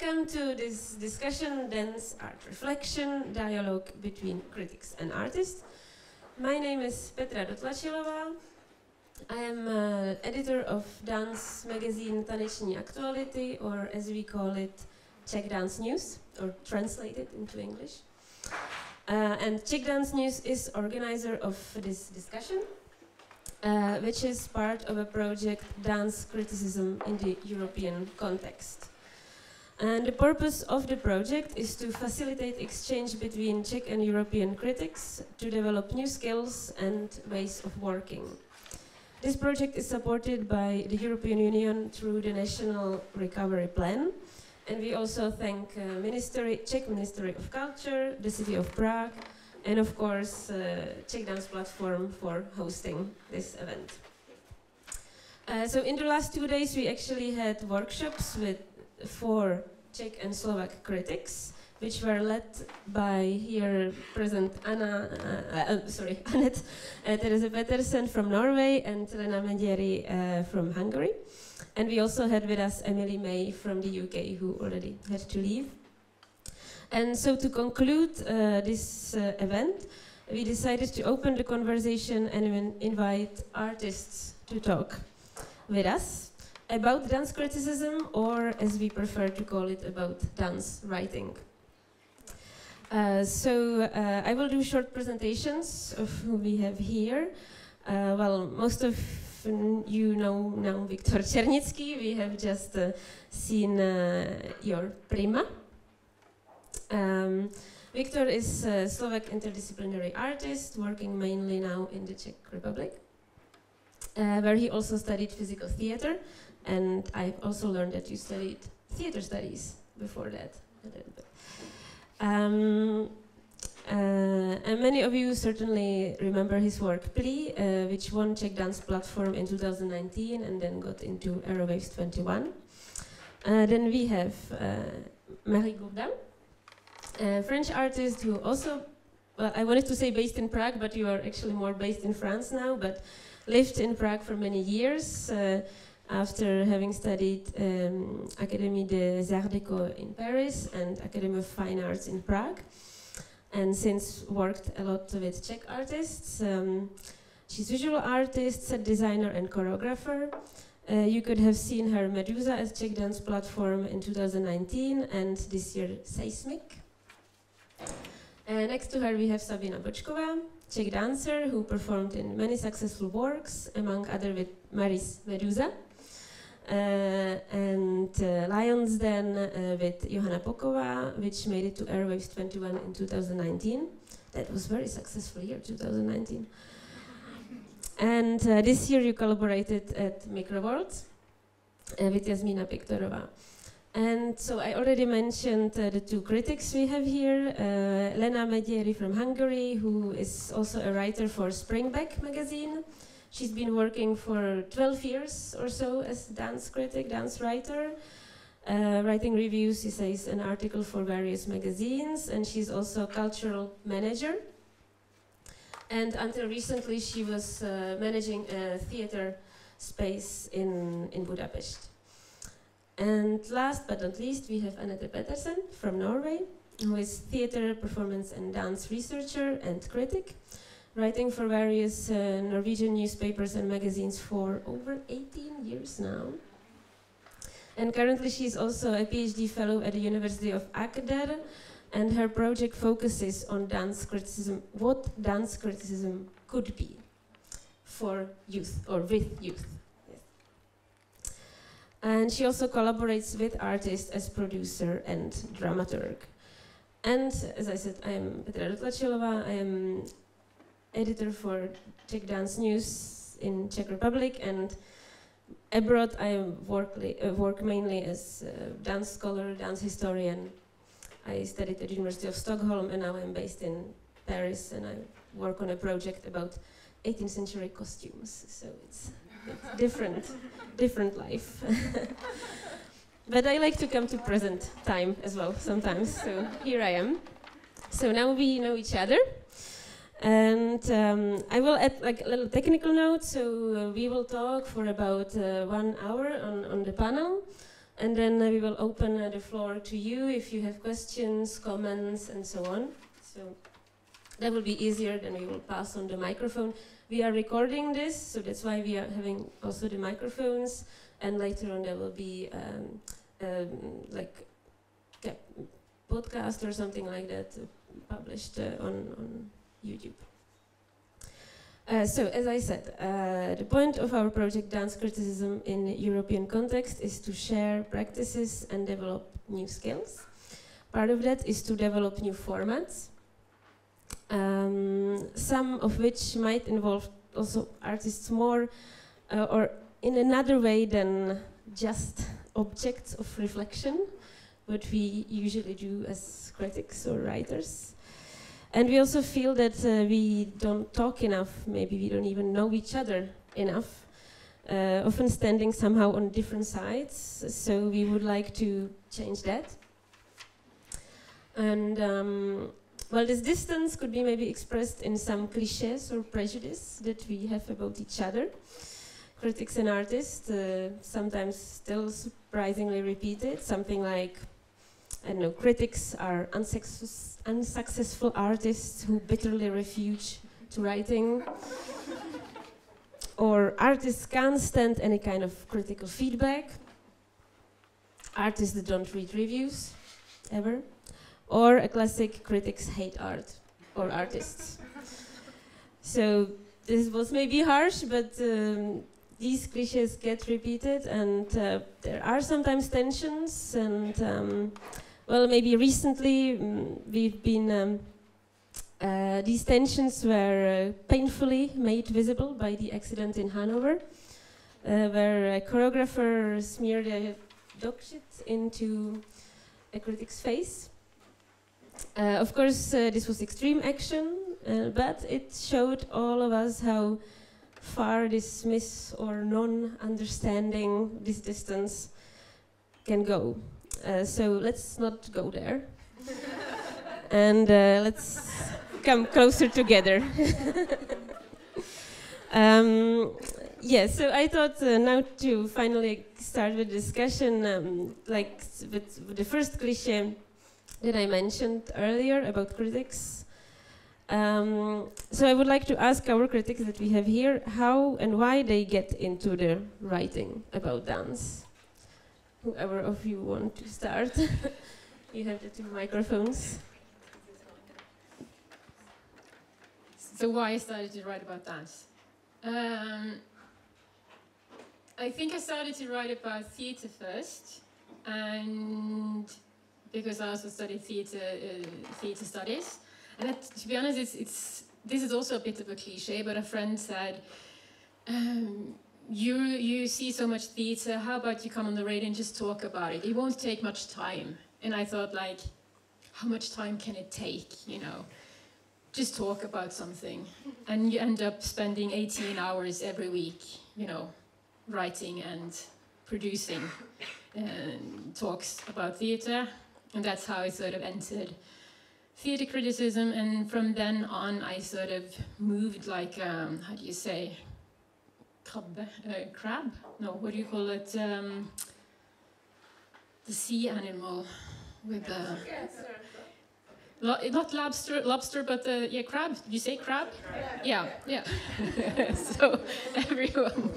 Welcome to this discussion, Dance Art Reflection, dialogue between critics and artists. My name is Petra Dotlačilová. I am editor of dance magazine Taneční, Actuality, or as we call it, Czech Dance News, or translated into English. And Czech Dance News is organizer of this discussion, which is part of a project, Dance Criticism in the European Context. And the purpose of the project is to facilitate exchange between Czech and European critics to develop new skills and ways of working. This project is supported by the European Union through the National Recovery Plan. And we also thank Czech Ministry of Culture, the City of Prague, and of course Czech Dance Platform for hosting this event. So in the last 2 days we actually had workshops with 4 Czech and Slovak critics, which were led by here present Anette Therese Pettersen from Norway and Lena Megyeri from Hungary. And we also had with us Emily May from the UK, who already had to leave. And so to conclude this event, we decided to open the conversation and invite artists to talk with us about dance criticism, or as we prefer to call it, about dance writing. I will do short presentations of who we have here. Well, most of you know now Viktor Černický. We have just seen your prima. Viktor is a Slovak interdisciplinary artist working mainly now in the Czech Republic, where he also studied physical theater, and I've also learned that you studied theater studies before that a little bit. And many of you certainly remember his work Pli, which won Czech Dance Platform in 2019 and then got into Aerowaves 21. Then we have Marie Gourdain, a French artist who also, well, I wanted to say based in Prague, but you are actually more based in France now, but lived in Prague for many years after having studied Académie des Arts Déco in Paris and Academy of Fine Arts in Prague, and since worked a lot with Czech artists. She's a visual artist, set designer and choreographer. You could have seen her Medusa at Czech Dance Platform in 2019 and this year Seismic. Next to her we have Sabina Bočková, Czech dancer who performed in many successful works, among other with Marie's Medusa. And Lions then with Johanna Poková, which made it to Airwaves 21 in 2019. That was very successful year, 2019. And this year you collaborated at Microworld with Jasmina Piktorová. And so I already mentioned the 2 critics we have here, Lena Megyeri from Hungary, who is also a writer for Springback magazine. She's been working for 12 years or so as dance critic, dance writer, writing reviews, essays, and articles for various magazines, and she's also a cultural manager. And until recently, she was managing a theater space in Budapest. And last but not least, we have Anette Pettersen from Norway, who is theater, performance, and dance researcher and critic, writing for various Norwegian newspapers and magazines for over 18 years now. And currently she's also a PhD fellow at the University of Agder, and her project focuses on dance criticism, what dance criticism could be for youth, or with youth. Yes. And she also collaborates with artists as producer and dramaturg. And as I said, I am Petra Dotlačilová. I am editor for Czech Dance News in Czech Republic, and abroad I work mainly as a dance scholar, dance historian. I studied at the University of Stockholm, and now I'm based in Paris, and I work on a project about 18th century costumes, so it's a different life. But I like to come to present time as well sometimes, so here I am. So now we know each other. And I will add like a little technical note, so we will talk for about 1 hour on the panel. And then we will open the floor to you if you have questions, comments, and so on. So that will be easier, then we will pass on the microphone. We are recording this, so that's why we are having also the microphones, and later on there will be like a podcast or something like that published on YouTube. So, as I said, the point of our project Dance Criticism in European Context is to share practices and develop new skills. Part of that is to develop new formats, some of which might involve also artists more or in another way than just objects of reflection, what we usually do as critics or writers. And we also feel that we don't talk enough, maybe we don't even know each other enough, often standing somehow on different sides, so we would like to change that. And well, this distance could be maybe expressed in some cliches or prejudice that we have about each other. Critics and artists, sometimes still surprisingly repeated, something like, I don't know, critics are unsuccessful artists who bitterly refuse to writing. Or artists can't stand any kind of critical feedback. Artists that don't read reviews, ever. Or a classic, critics hate art or artists. So this was maybe harsh, but these cliches get repeated, and there are sometimes tensions, and well, maybe recently we've been, these tensions were painfully made visible by the accident in Hanover, where a choreographer smeared a dog shit into a critic's face. Of course, this was extreme action, but it showed all of us how far this mis or non-understanding, this distance, can go. So let's not go there. And let's come closer together. Yeah, so I thought now to finally start the discussion, like with the first cliché that I mentioned earlier about critics. So I would like to ask our critics that we have here how and why they get into the writing about dance. Whoever of you want to start. You have the two microphones. So why I started to write about dance? I think I started to write about theatre first, and because I also studied theatre studies. And to be honest, this is also a bit of a cliche, but a friend said, you see so much theatre, how about you come on the radio and just talk about it? It won't take much time. And I thought, like, how much time can it take, you know? Just talk about something. And you end up spending 18 hours every week, you know, writing and producing talks about theatre. And that's how I sort of entered theatre criticism. And from then on, I sort of moved like, how do you say, crab? No, what do you call it? The sea animal with the... not lobster, but yeah, crab. Did you say crab? Yeah. So everyone,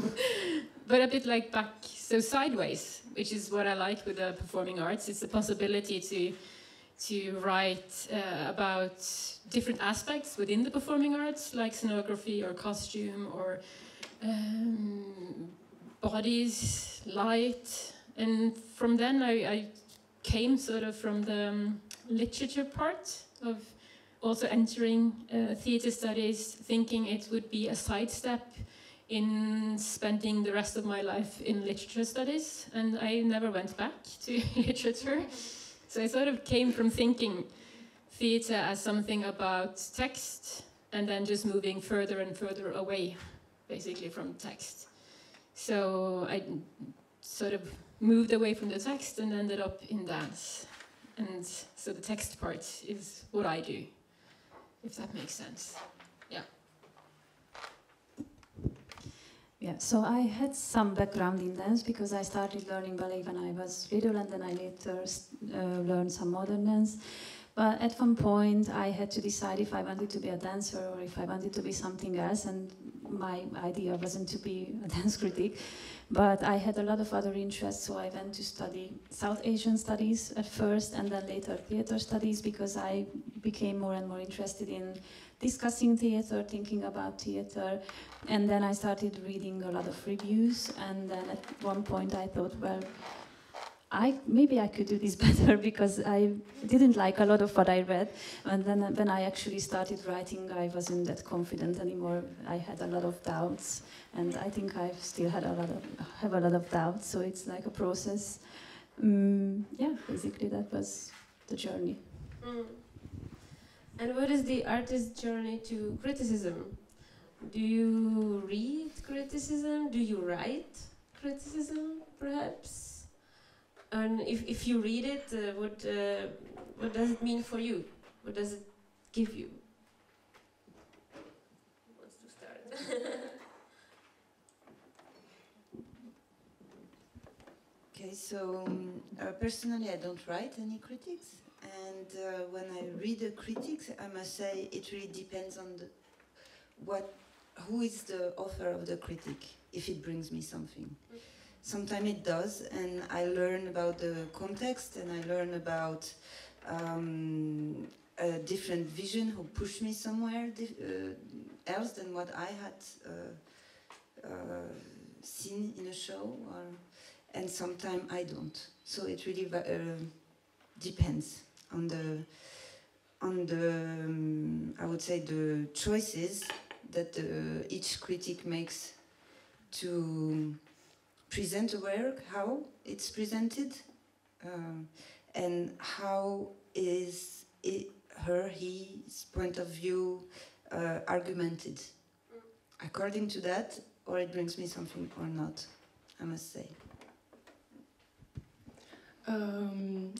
but a bit like back, so sideways, which is what I like with the performing arts. It's the possibility to write about different aspects within the performing arts, like scenography or costume or bodies, light, and from then I came sort of from the literature part of also entering theatre studies, thinking it would be a sidestep in spending the rest of my life in literature studies, and I never went back to literature. So I sort of came from thinking theatre as something about text, and then just moving further and further away, basically, from text. So I sort of moved away from the text and ended up in dance. And so the text part is what I do, if that makes sense. Yeah. Yeah, Yeah, so I had some background in dance because I started learning ballet when I was little, and then I later learned some modern dance. But at one point I had to decide if I wanted to be a dancer or if I wanted to be something else, and my idea wasn't to be a dance critic, but I had a lot of other interests, so I went to study South Asian studies at first and then later theater studies, because I became more and more interested in discussing theater, thinking about theater, and then I started reading a lot of reviews, and then at one point I thought, well, maybe I could do this better, because I didn't like a lot of what I read, and then when I actually started writing, I wasn't that confident anymore. I had a lot of doubts, and I think I still have a lot of doubts. So it's like a process. Yeah, basically that was the journey. Mm. And what is the artist's journey to criticism? Do you read criticism? Do you write criticism, perhaps? And if you read it, what does it mean for you? What does it give you? Who wants to start? Okay, so personally I don't write any critics, and when I read the critics, I must say it really depends on who is the author of the critic, if it brings me something. Sometimes it does, and I learn about the context, and I learn about a different vision who pushed me somewhere else than what I had seen in a show, and sometimes I don't. So it really depends on the I would say the choices that each critic makes to present a work, how it's presented, and how is his point of view argumented. According to that, or it brings me something or not, I must say.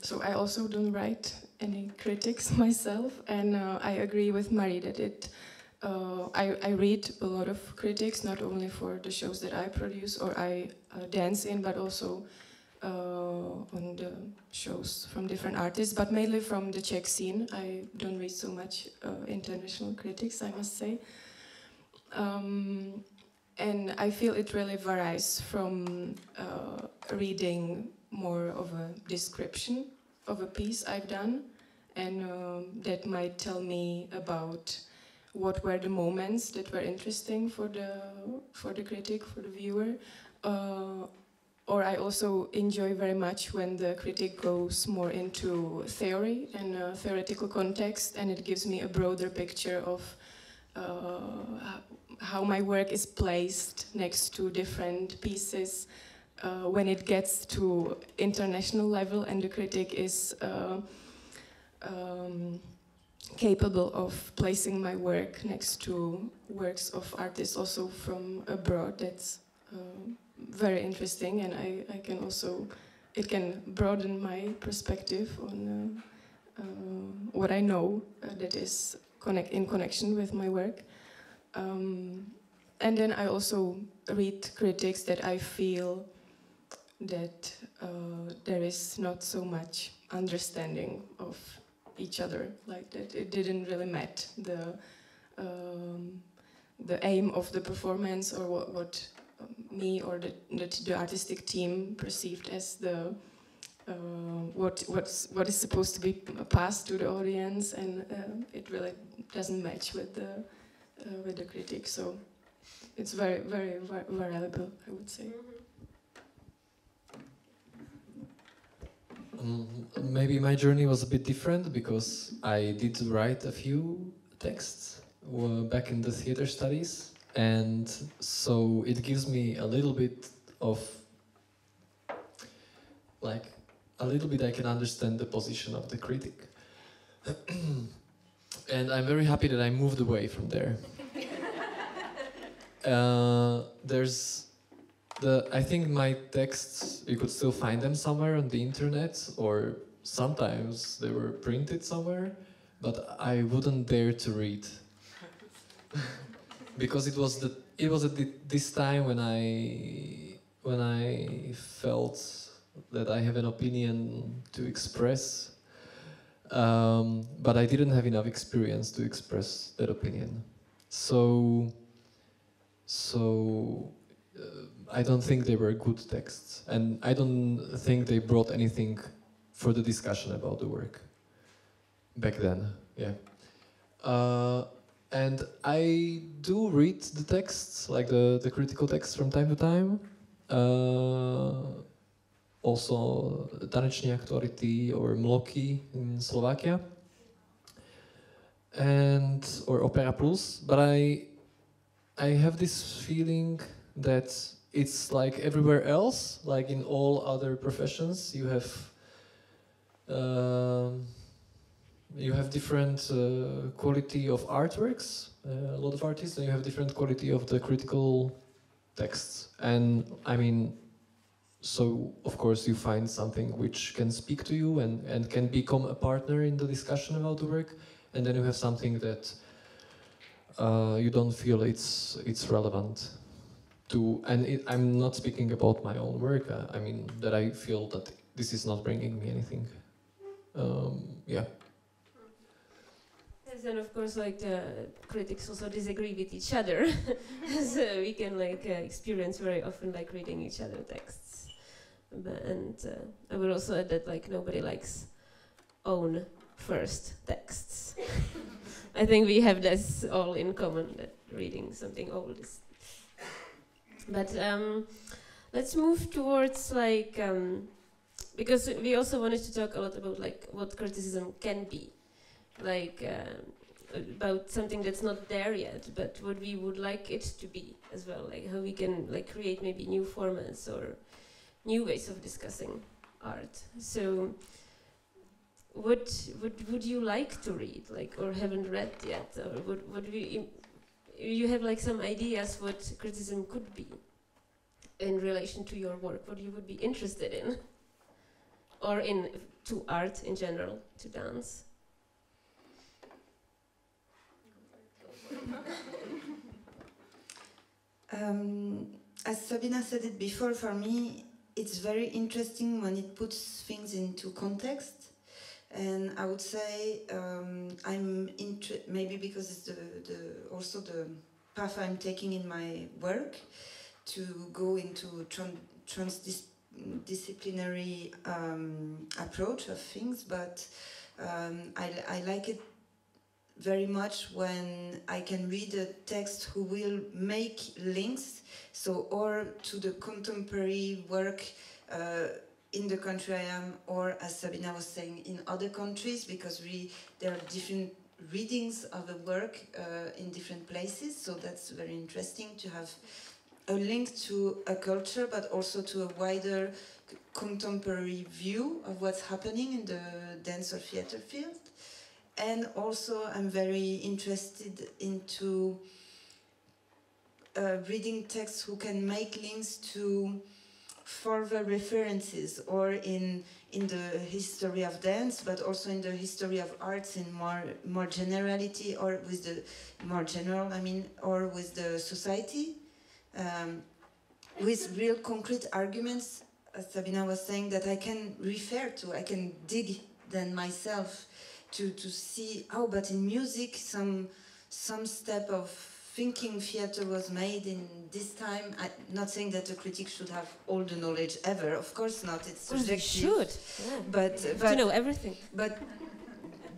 So I also don't write any critics myself, and I agree with Marie that I read a lot of critics, not only for the shows that I produce or I dance in, but also on the shows from different artists, but mainly from the Czech scene. I don't read so much international critics, I must say. And I feel it really varies from reading more of a description of a piece I've done, and that might tell me about what were the moments that were interesting for the critic, for the viewer. Or I also enjoy very much when the critic goes more into theory and theoretical context, and it gives me a broader picture of how my work is placed next to different pieces when it gets to international level, and the critic is capable of placing my work next to works of artists also from abroad. That's very interesting, and I can also, it can broaden my perspective on what I know that is in connection with my work. And then I also read critics that I feel that there is not so much understanding of each other, like that it didn't really met the aim of the performance, or what me or the artistic team perceived as the what is supposed to be passed to the audience, and it really doesn't match with the critic. So it's very, very variable, I would say. Maybe my journey was a bit different, because I did write a few texts back in the theater studies, and so it gives me a little bit of, like, a little bit I can understand the position of the critic. And I'm very happy that I moved away from there. I think my texts, you could still find them somewhere on the internet, or sometimes they were printed somewhere, but I wouldn't dare to read. because it was at this time when I felt that I have an opinion to express, but I didn't have enough experience to express that opinion. So I don't think they were good texts, and I don't think they brought anything for the discussion about the work back then. Yeah. And I do read the texts, like the critical texts from time to time. Also Taneční, Aktuality or Mloky in Slovakia, or Opera Plus. But I have this feeling that it's like everywhere else, like in all other professions, you have different quality of artworks, a lot of artists, and you have different quality of the critical texts. And I mean, so of course you find something which can speak to you and can become a partner in the discussion about the work, and then you have something that you don't feel it's relevant to. And I'm not speaking about my own work. I mean that I feel that this is not bringing me anything. Yeah. And of course, like critics also disagree with each other, so we can like experience very often like reading each other texts. And I would also add that like nobody likes own first texts. I think we have this all in common, that reading something old is. But let's move towards like because we also wanted to talk a lot about like what criticism can be. Like about something that's not there yet, but what we would like it to be as well, like how we can like create maybe new formats or new ways of discussing art. So what would you like to read, like, or haven't read yet, or what you have like some ideas what criticism could be in relation to your work, what you would be interested in, or in to art in general, to dance? As Sabina said it before, for me it's very interesting when it puts things into context, and I would say I'm maybe because it's also the path I'm taking in my work to go into transdisciplinary approach of things, but I like it very much when I can read a text who will make links, so or to the contemporary work in the country I am, or as Sabina was saying, in other countries, because there are different readings of the work in different places, so that's very interesting to have a link to a culture, but also to a wider contemporary view of what's happening in the dance or theater field. And also I'm very interested into reading texts who can make links to further references, or in the history of dance, but also in the history of arts in more generality, or with the more general, I mean, or with the society, with real concrete arguments, as Sabina was saying, that I can refer to, I can dig then myself to see, oh, but in music some step of thinking theater was made in this time. I'm not saying that a critic should have all the knowledge ever, of course not, it's subjective. Should, yeah. But to know everything. But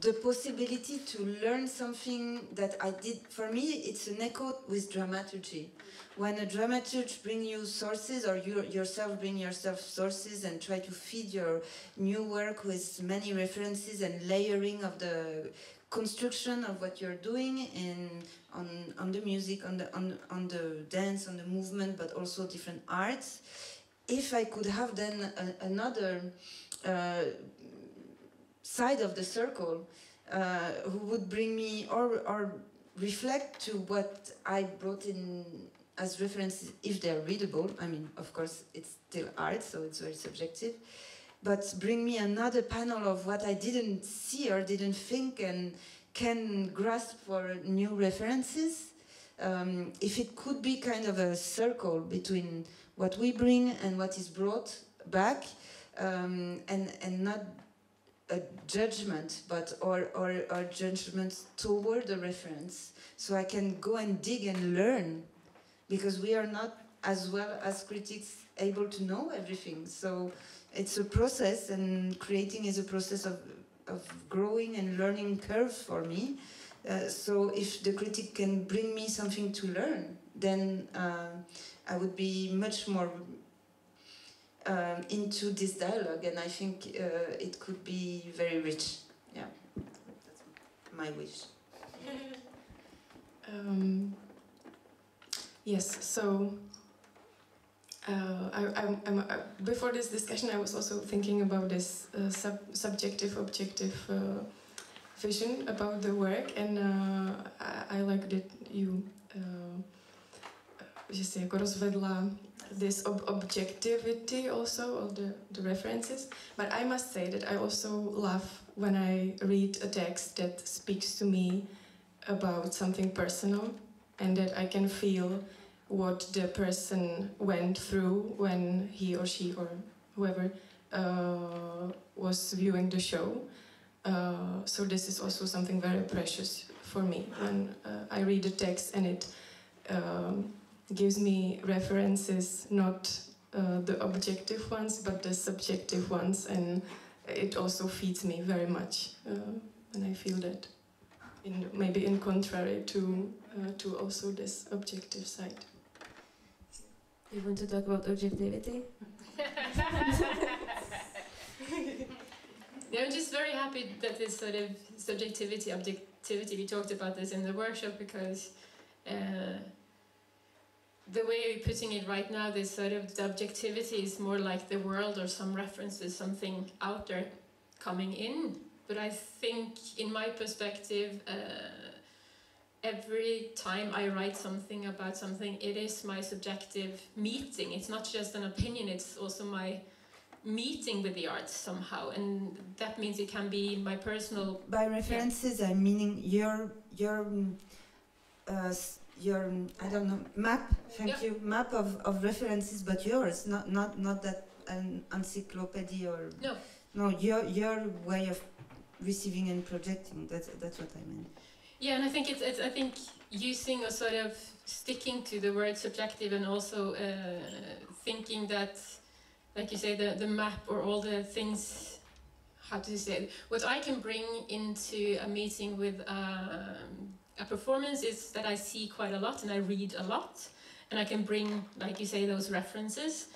the possibility to learn something that I did, for me, it's an echo with dramaturgy. When a dramaturge brings you sources, or you yourself bring yourself sources and try to feed your new work with many references and layering of the construction of what you're doing on the music, on the dance, on the movement, but also different arts. If I could have then another side of the circle who would bring me or reflect to what I brought in as references, if they're readable. I mean, of course, it's still art, so it's very subjective. But bring me another panel of what I didn't see or didn't think and can grasp for new references. if it could be kind of a circle between what we bring and what is brought back, and not a judgment, but or judgment toward the reference. So I can go and dig and learn, because we are not, as well as critics, able to know everything. So it's a process, and creating is a process of growing and learning curve for me. So if the critic can bring me something to learn, then I would be much more into this dialogue, and I think it could be very rich. Yeah, that's my wish. Yes, so before this discussion I was also thinking about this subjective, objective vision about the work, and I like that you že si jako rozvedla this objectivity also of the references. But I must say that I also love when I read a text that speaks to me about something personal, and that I can feel what the person went through when he or she or whoever was viewing the show. So this is also something very precious for me when I read a text and it gives me references, not the objective ones, but the subjective ones, and it also feeds me very much, and I feel that maybe in contrary to also this objective side. You want to talk about objectivity? Yeah, I'm just very happy that this sort of subjectivity, objectivity, we talked about this in the workshop, because the way you're putting it right now, this sort of the objectivity is more like the world or some references, something out there coming in. But I think, in my perspective, every time I write something about something, it is my subjective meeting. It's not just an opinion, it's also my meeting with the art somehow, and that means it can be my personal... By references, I'm meaning your I don't know, map, thank you, map of references, but yours, not that an encyclopedia or... No, your way of receiving and projecting, that's what I meant. Yeah, and I think it's I think using a sort of sticking to the word subjective, and also thinking that, like you say, the map or all the things, how to say it, what I can bring into a meeting with a performance is that I see quite a lot and I read a lot, and I can bring, like you say, those references.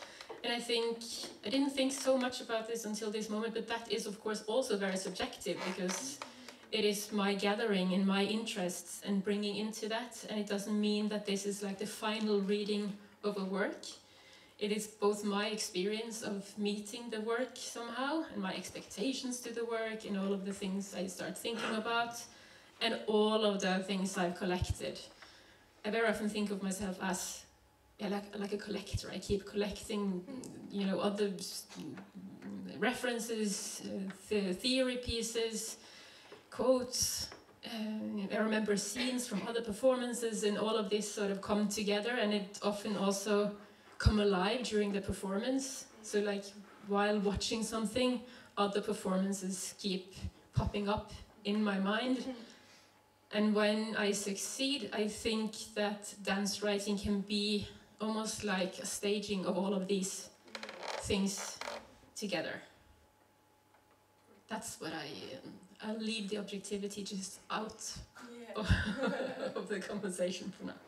And I think, I didn't think so much about this until this moment, but that is of course also very subjective, because it is my gathering and my interests and bringing into that, and it doesn't mean that this is like the final reading of a work. It is both my experience of meeting the work somehow, and my expectations to the work, and all of the things I start thinking about, and all of the things I've collected. I very often think of myself as like a collector. I keep collecting, you know, other references, theory pieces, quotes. I remember scenes from other performances, and all of this sort of come together, and it often also come alive during the performance. So like while watching something, other performances keep popping up in my mind. And when I succeed, I think that dance writing can be almost like a staging of all of these things together. That's what I'll leave the objectivity just out of the conversation for now.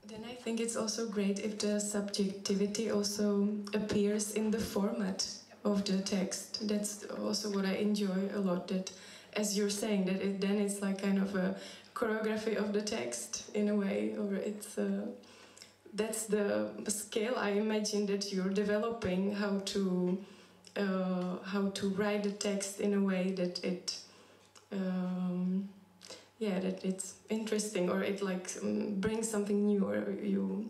Then I think it's also great if the subjectivity also appears in the format of the text. That's also what I enjoy a lot, that as you're saying, that then it's like kind of a choreography of the text in a way, or it's that's the skill I imagine that you're developing, how to write the text in a way that it that it's interesting, or it like brings something new, or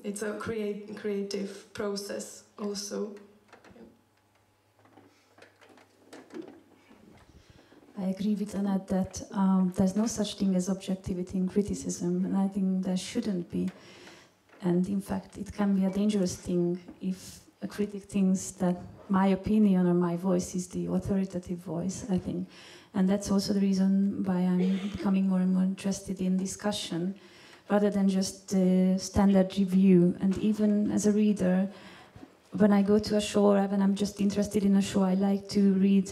it's a creative process also. I agree with Anette that there's no such thing as objectivity in criticism, and I think there shouldn't be. And in fact, it can be a dangerous thing if a critic thinks that my opinion or my voice is the authoritative voice, I think. And that's also the reason why I'm becoming more and more interested in discussion, rather than just standard review. And even as a reader, when I go to a show or when I'm just interested in a show, I like to read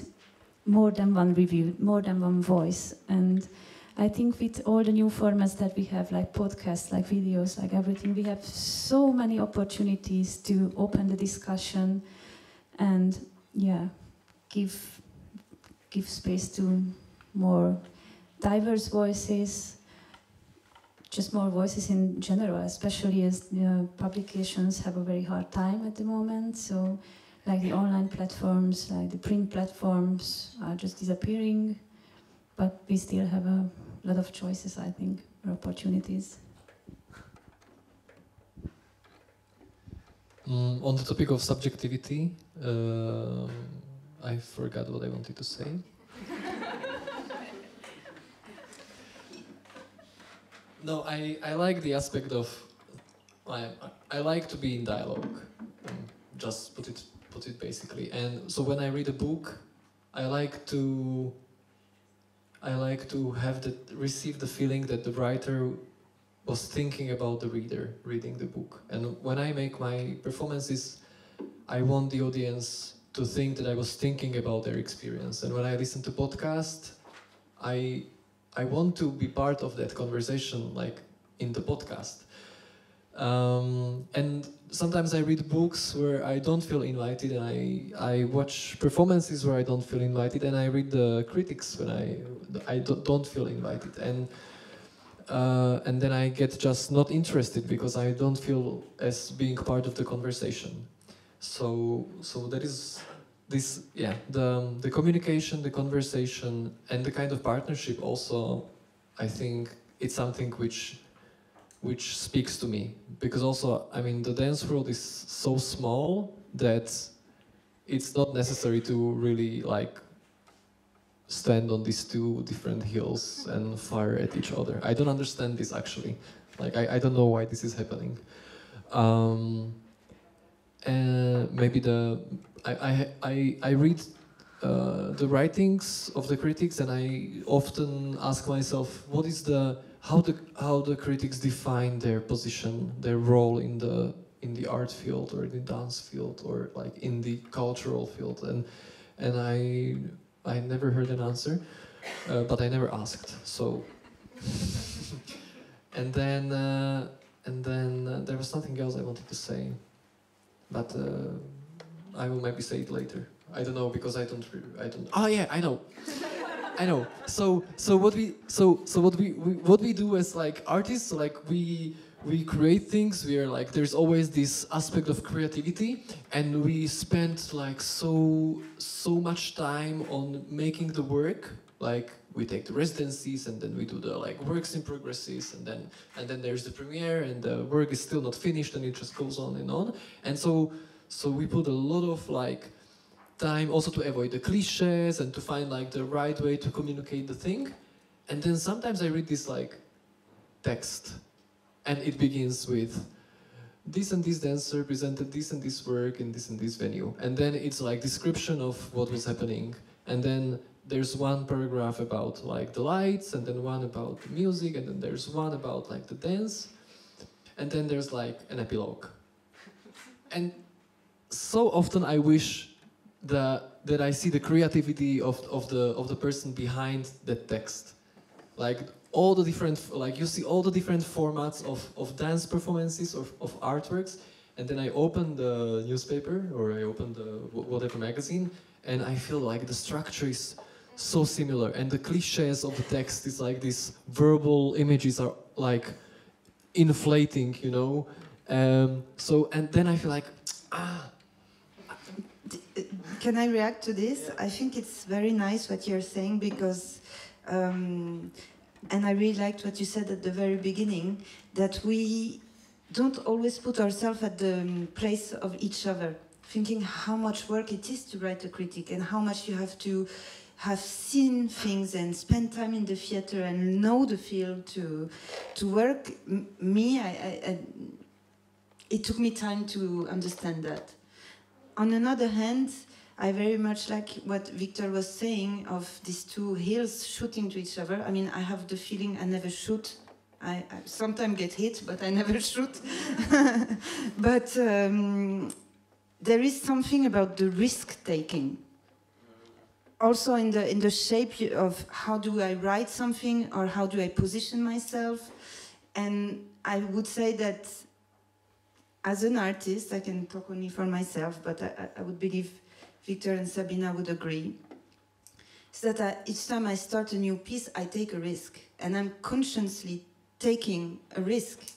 more than one review, more than one voice. And I think with all the new formats that we have, like podcasts, like videos, like everything, we have so many opportunities to open the discussion and, yeah, give space to more diverse voices, just more voices in general, especially as publications have a very hard time at the moment. So, like the online platforms, like the print platforms are just disappearing, but we still have a lot of choices, I think, or opportunities. On the topic of subjectivity, I forgot what I wanted to say. No, I like the aspect of, I like to be in dialogue, just put it basically. And so when I read a book, I like to receive the feeling that the writer was thinking about the reader reading the book. And when I make my performances, I want the audience to think that I was thinking about their experience. And when I listen to podcast, I want to be part of that conversation, like in the podcast. And sometimes I read books where I don't feel invited, and I watch performances where I don't feel invited, and I read the critics when I don't feel invited, and then I get just not interested because I don't feel as being part of the conversation. So that is this, yeah, the communication, the conversation, and the kind of partnership also, I think it's something which speaks to me, because also, I mean, the dance world is so small that it's not necessary to really like stand on these two different hills and fire at each other. I don't understand this actually. Like I don't know why this is happening. And maybe I read the writings of the critics, and I often ask myself, what is how the critics define their position, their role in the art field or in the dance field or like in the cultural field, and I never heard an answer, but I never asked. So and then there was something else I wanted to say, but I will maybe say it later. I don't know, because I don't. Oh yeah, I know. I know. So what we do as like artists, like we create things. We are like, there's always this aspect of creativity, and we spend like so much time on making the work. Like we take the residencies, and then we do the like works in progresses, and then there's the premiere, and the work is still not finished, and it just goes on and on. And so we put a lot of like time also to avoid the cliches and to find like the right way to communicate the thing. And then sometimes I read this like text, and it begins with this and this dancer presented this and this work in this and this venue, and then it's like description of what was happening, and then there's one paragraph about like the lights, and then one about the music, and then there's one about like the dance, and then there's like an epilogue. And so often I wish that I see the creativity of the person behind that text, like all the different, like you see all the different formats of dance performances, of artworks, and then I open the newspaper or I open the whatever magazine, and I feel like the structure is so similar, and the cliches of the text is like these verbal images are like inflating, you know. So and then I feel like Can I react to this? I think it's very nice what you're saying, because, and I really liked what you said at the very beginning, that we don't always put ourselves at the place of each other, thinking how much work it is to write a critic and how much you have to have seen things and spent time in the theater and know the field to work. It took me time to understand that. On another hand, I very much like what Viktor was saying of these two heels shooting to each other. I mean, I have the feeling I never shoot. I sometimes get hit, but I never shoot. But there is something about the risk-taking. Also in the shape of how do I write something or how do I position myself. And I would say that as an artist, I can talk only for myself, but I would believe Viktor and Sabina would agree, is that each time I start a new piece, I take a risk. And I'm consciously taking a risk.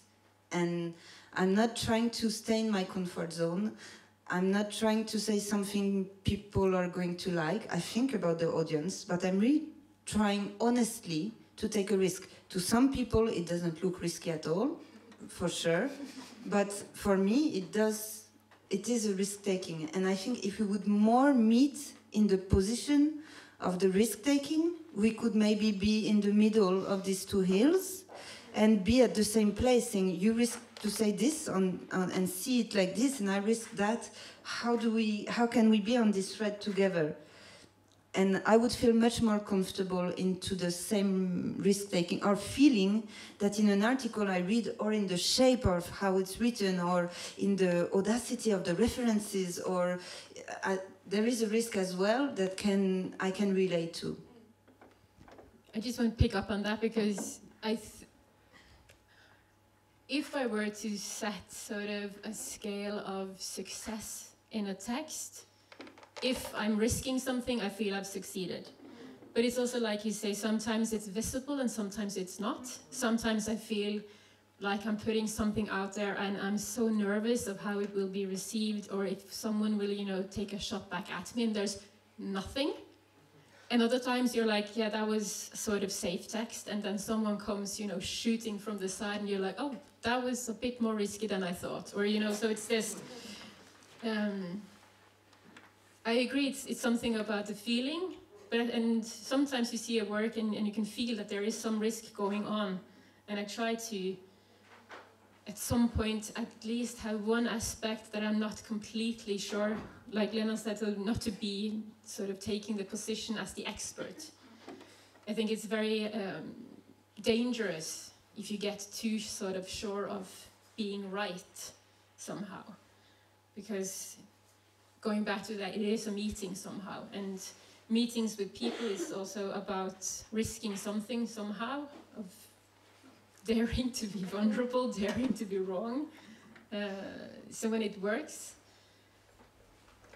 And I'm not trying to stay in my comfort zone. I'm not trying to say something people are going to like. I think about the audience, but I'm really trying honestly to take a risk. To some people, it doesn't look risky at all, for sure. But for me, it does. It is a risk-taking. And I think if we would more meet in the position of the risk-taking, we could maybe be in the middle of these two hills and be at the same place, saying, you risk to say this and see it like this, and I risk that. How can we be on this thread together? And I would feel much more comfortable into the same risk-taking, or feeling that in an article I read, or in the shape of how it's written, or in the audacity of the references, or there is a risk as well that I can relate to. I just want to pick up on that, because if I were to set sort of a scale of success in a text, if I'm risking something, I feel I've succeeded. But it's also like you say, sometimes it's visible and sometimes it's not. Sometimes I feel like I'm putting something out there and I'm so nervous of how it will be received, or if someone will, take a shot back at me, and there's nothing. And other times you're like, yeah, that was sort of safe text, and then someone comes, shooting from the side, and you're like, oh, that was a bit more risky than I thought. Or, so it's this... I agree, it's something about the feeling, and sometimes you see a work and you can feel that there is some risk going on. And I try to, at some point, at least have one aspect that I'm not completely sure, like Lena said, not to be sort of taking the position as the expert. I think it's very dangerous if you get too sort of sure of being right somehow. Because going back to that, it is a meeting somehow, and meetings with people is also about risking something somehow, of daring to be vulnerable, daring to be wrong. So when it works,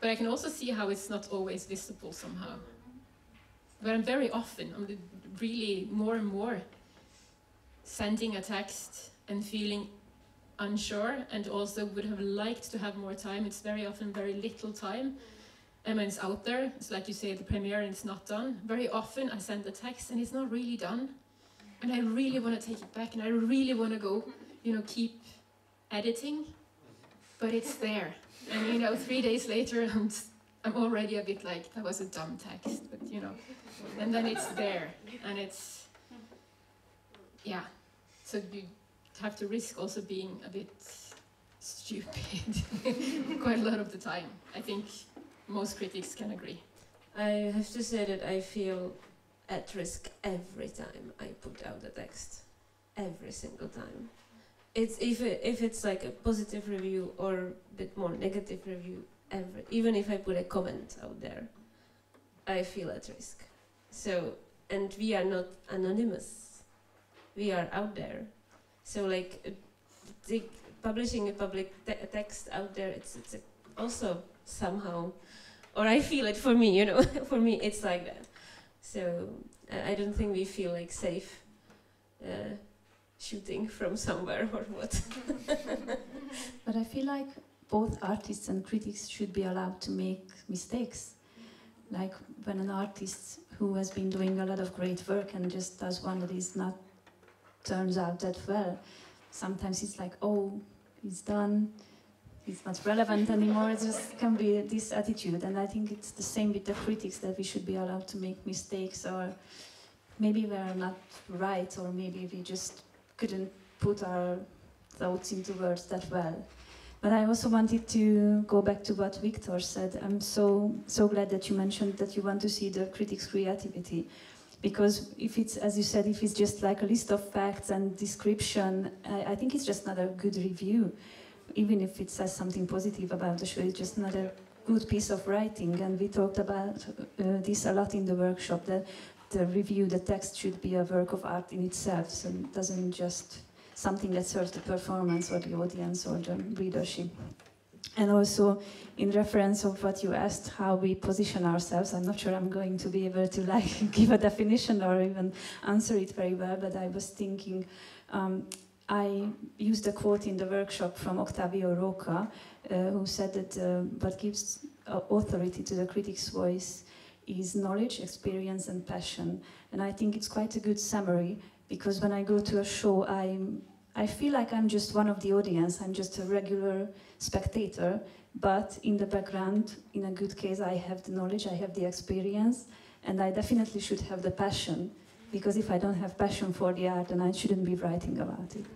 but I can also see how it's not always visible somehow. But I'm very often, really more and more, sending a text and feeling unsure, and also would have liked to have more time. It's very often very little time, and when it's out there, it's like you say at the premiere and it's not done. Very often I send the text and it's not really done, and I really want to take it back, and I really want to go, keep editing, but it's there, and 3 days later I'm already a bit like, that was a dumb text, but and then it's there, and it's, yeah, so you have to risk also being a bit stupid quite a lot of the time. I think most critics can agree. I have to say that I feel at risk every time I put out the text. Every single time. It's if it's like a positive review or a bit more negative review, even if I put a comment out there, I feel at risk. So, and we are not anonymous. We are out there. So like publishing a public text out there, it's also somehow, or I feel it for me, for me it's like that. So I don't think we feel like safe shooting from somewhere or what. But I feel like both artists and critics should be allowed to make mistakes. Like when an artist who has been doing a lot of great work and just does one that is not turns out that well, sometimes it's like, oh, it's done, it's not relevant anymore. It just can be this attitude, and I think it's the same with the critics, that we should be allowed to make mistakes, or maybe we're not right, or maybe we just couldn't put our thoughts into words that well. But I also wanted to go back to what Viktor said. I'm so glad that you mentioned that you want to see the critics' creativity. Because if it's, as you said, if it's just like a list of facts and description, I think it's just not a good review. Even if it says something positive about the show, it's just not a good piece of writing. And we talked about this a lot in the workshop, that the review, the text should be a work of art in itself, so it doesn't just something that serves the performance or the audience or the readership. And also, in reference of what you asked, how we position ourselves, I'm not sure I'm going to be able to like give a definition or even answer it very well, but I was thinking, I used a quote in the workshop from Octavio Roca, who said that what gives authority to the critic's voice is knowledge, experience, and passion. And I think it's quite a good summary, because when I go to a show, I feel like I'm just one of the audience. I'm just a regular spectator, but in the background, in a good case, I have the knowledge, I have the experience, and I definitely should have the passion, because if I don't have passion for the art, then I shouldn't be writing about it.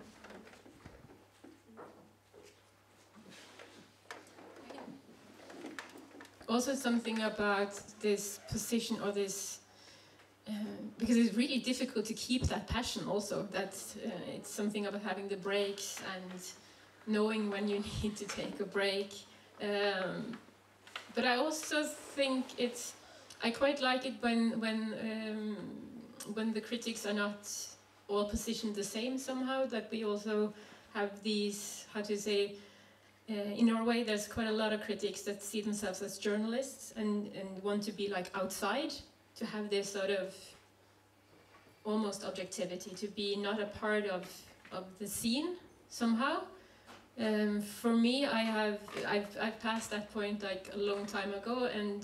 Also something about this position, or this, because it's really difficult to keep that passion also, that it's something about having the breaks and knowing when you need to take a break. But I also think I quite like it when the critics are not all positioned the same somehow, that we also have these, how to say, in Norway there's quite a lot of critics that see themselves as journalists and want to be like outside, to have this sort of almost objectivity, to be not a part of the scene somehow. For me, I've passed that point like a long time ago, and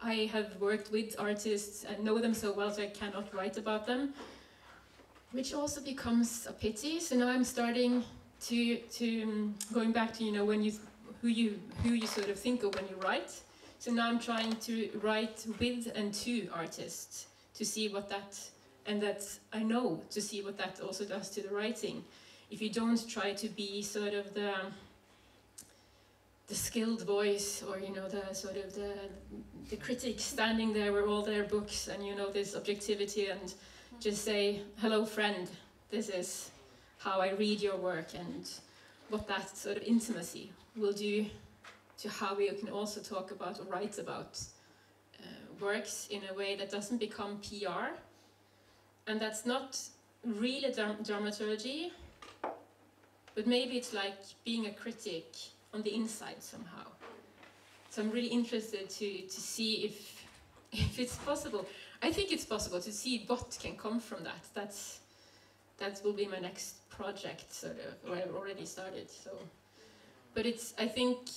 I have worked with artists and know them so well, so I cannot write about them, which also becomes a pity. So now I'm starting to going back to, you know, when who you sort of think of when you write. So now I'm trying to write with and to artists, to see what that, and that I know, to see what that also does to the writing. If you don't try to be sort of the skilled voice, or, you know, the sort of the critic standing there with all their books and, you know, this objectivity, and just say, hello friend, this is how I read your work, and what that sort of intimacy will do to how we can also talk about or write about works in a way that doesn't become PR. And that's not really dramaturgy, but maybe it's like being a critic on the inside somehow. So I'm really interested to see if it's possible. I think it's possible to see what can come from that. That will be my next project, sort of, or I've already started. So, but I think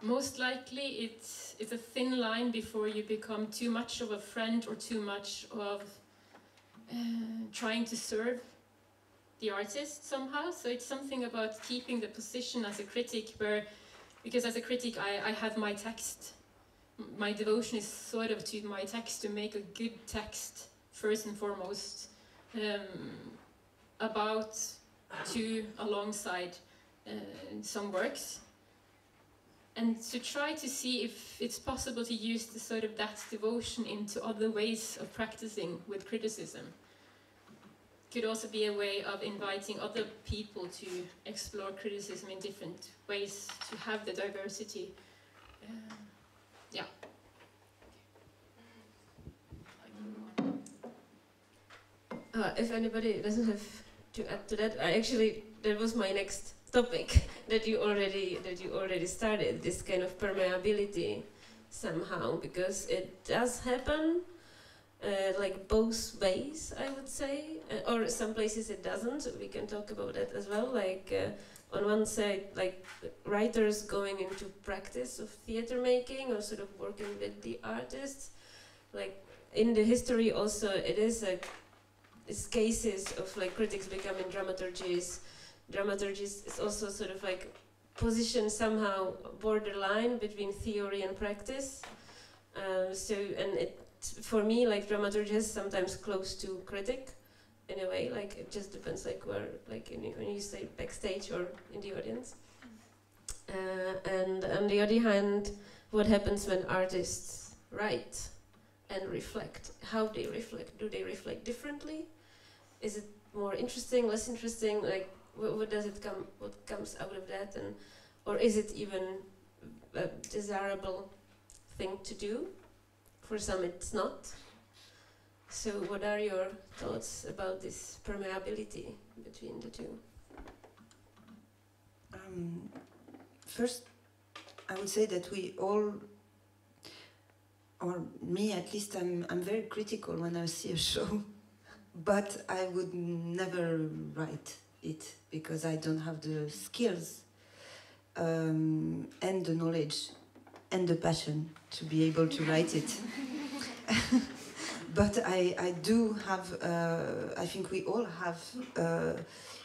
most likely it's a thin line before you become too much of a friend or too much of trying to serve the artist somehow. So it's something about keeping the position as a critic, because as a critic I have my text. My devotion is sort of to my text, to make a good text first and foremost, about, to, alongside some works, and to try to see if it's possible to use the sort of that devotion into other ways of practicing with criticism. Could also be a way of inviting other people to explore criticism in different ways, to have the diversity. Yeah. If anybody doesn't have to add to that, that was my next topic that you already started, this kind of permeability somehow, because it does happen like both ways, I would say, or some places it doesn't. We can talk about that as well, like on one side, like writers going into practice of theater making, or sort of working with the artists. Like in the history also, it's cases of like critics becoming dramaturgists dramaturgy is also sort of like positioned somehow borderline between theory and practice. For me, like dramaturgy is sometimes close to critic, in a way. Like it just depends, like where, like when you say backstage or in the audience. And on the other hand, what happens when artists write and reflect? How they reflect? Do they reflect differently? Is it more interesting, less interesting? Like what does it come? What comes out of that? And or is it even a desirable thing to do? For some, it's not. So, what are your thoughts about this permeability between the two? First, I would say that we all, or me at least, I'm very critical when I see a show, but I would never write it because I don't have the skills and the knowledge and the passion to be able to write it. But I do have, I think we all have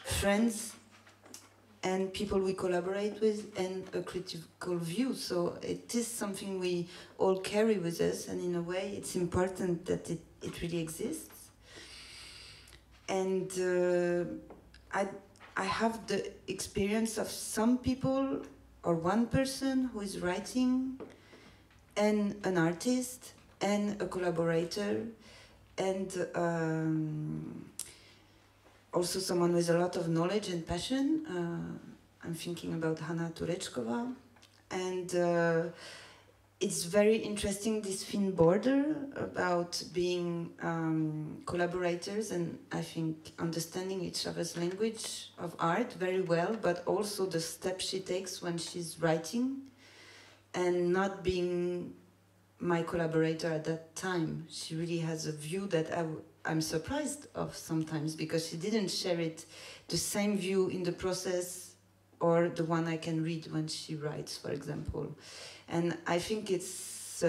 friends and people we collaborate with and a critical view. So it is something we all carry with us, and in a way it's important that it really exists. And I have the experience of some people or one person who is writing and an artist and a collaborator and also someone with a lot of knowledge and passion. I'm thinking about Anette Therese Pettersen. And it's very interesting, this thin border about being collaborators and I think understanding each other's language of art very well, but also the steps she takes when she's writing and not being my collaborator at that time. She really has a view that I'm surprised of sometimes because she didn't share it, the same view in the process or the one I can read when she writes, for example. And I think it's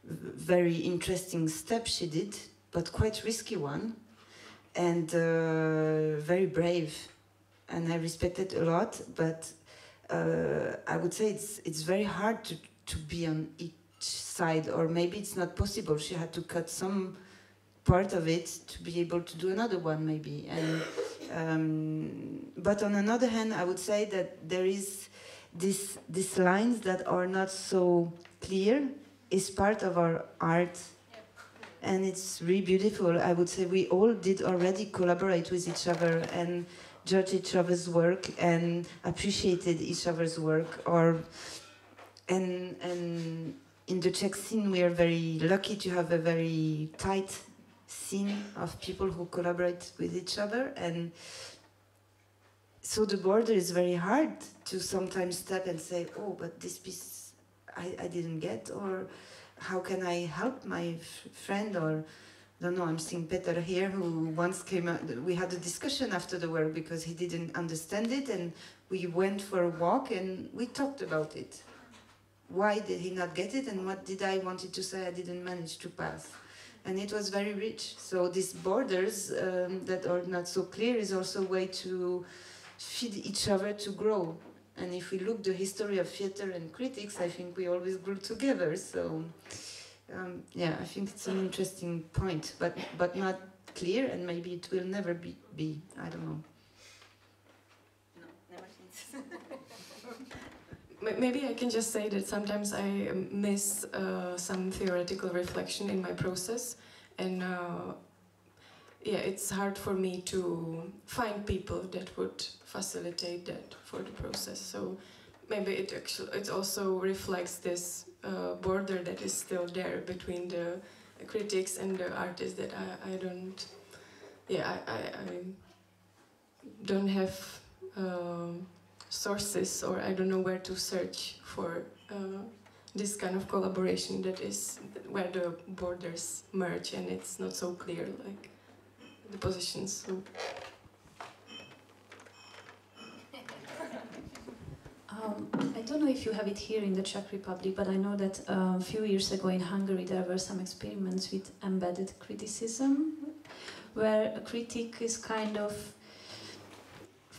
very interesting step she did, but quite risky one, and very brave. And I respect it a lot, but I would say it's very hard to be on each side, or maybe it's not possible. She had to cut some part of it to be able to do another one, maybe. And but on another hand, I would say that there is these lines that are not so clear is part of our art, and it's really beautiful. I would say we all did already collaborate with each other and judge each other's work and appreciated each other's work. And in the Czech scene, we are very lucky to have a very tight scene of people who collaborate with each other, and so the border is very hard to sometimes step and say, oh, but this piece I didn't get, or how can I help my friend, or I don't know. I'm seeing Peter here, who once came out, we had a discussion after the work because he didn't understand it, and we went for a walk and we talked about it. Why did he not get it, and what did I wanted to say I didn't manage to pass? And it was very rich. So these borders that are not so clear is also a way to feed each other to grow. And if we look the history of theater and critics, I think we always grew together. So yeah, I think it's an interesting point, but not clear, and maybe it will never be. I don't know. No, never since. Maybe I can just say that sometimes I miss some theoretical reflection in my process, and yeah, it's hard for me to find people that would facilitate that for the process. So maybe it also reflects this border that is still there between the critics and the artists that I don't, yeah, I don't have sources, or I don't know where to search for this kind of collaboration that is where the borders merge and it's not so clear, like the positions. So. I don't know if you have it here in the Czech Republic, but I know that a few years ago in Hungary there were some experiments with embedded criticism, where a critic is kind of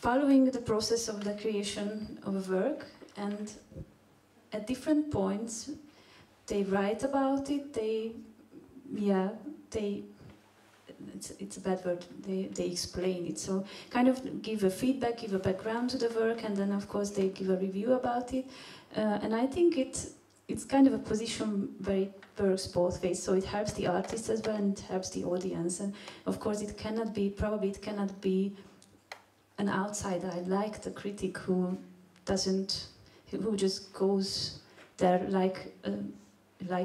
following the process of the creation of a work, and at different points they write about it, it's a bad word, they explain it, so kind of give a feedback, give a background to the work, and then of course they give a review about it, and I think it's kind of a position where it works both ways, so it helps the artist as well and it helps the audience, and of course it cannot be an outsider like the critic who just goes there like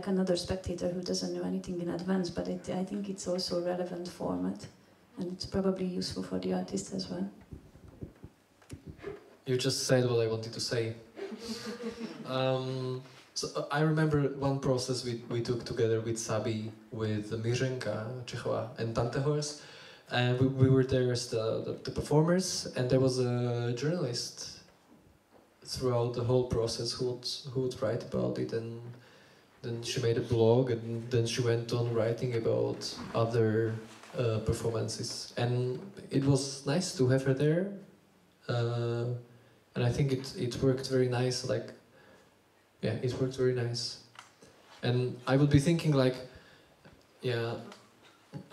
another spectator who doesn't know anything in advance, but I think it's also a relevant format, and it's probably useful for the artist as well. You just said what I wanted to say. So I remember one process we took together with Sabi, with Mířenka Čechová and Anette Therese, and we were there as the performers, and there was a journalist throughout the whole process who would write about it, and then she made a blog, and then she went on writing about other performances, and it was nice to have her there, and I think it worked very nice. It worked very nice, and I would be thinking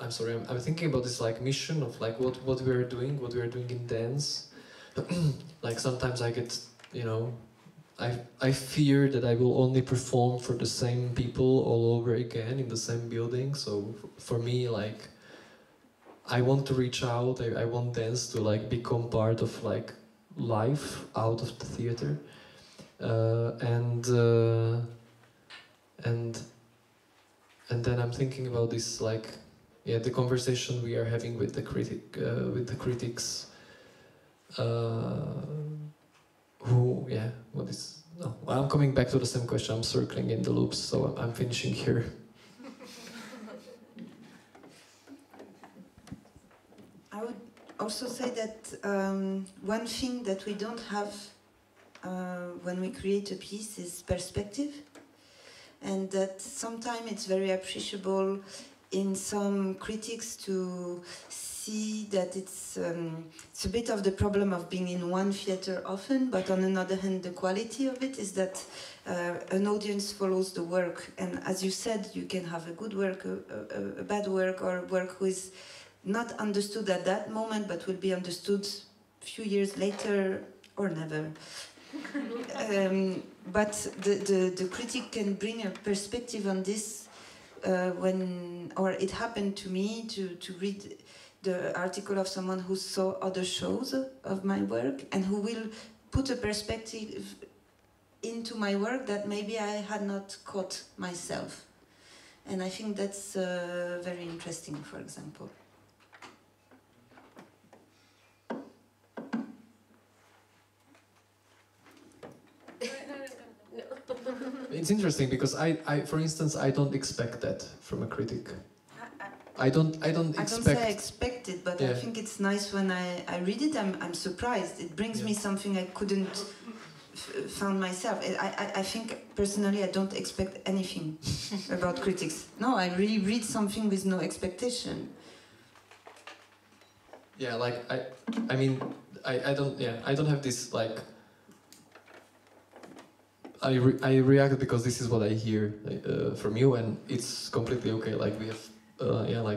I'm sorry, I'm thinking about this mission of what we are doing in dance. Sometimes I get, I fear that I will only perform for the same people all over again in the same building. So for me, I want to reach out. I want dance to become part of life out of the theater, and then I'm thinking about this the conversation we are having with the critics. I'm coming back to the same question. I'm circling in the loops, so I'm finishing here. I would also say that one thing that we don't have when we create a piece is perspective, and that sometimes it's very appreciable in some critics to see that it's a bit of the problem of being in one theater often, but on another hand the quality of it is that an audience follows the work, and as you said, you can have a good work, a bad work, or work who is not understood at that moment but will be understood a few years later or never. But the critic can bring a perspective on this it happened to me to read the article of someone who saw other shows of my work and who will put a perspective into my work that maybe I had not caught myself. And I think that's very interesting, for example. It's interesting because I, for instance, I don't expect that from a critic. I don't say I expect it, but I think it's nice when I read it. I'm surprised. It brings me something I couldn't found myself. I think personally I don't expect anything about critics. No, I really read something with no expectation. Yeah, I don't have this I react because this is what I hear from you, and it's completely okay. We have,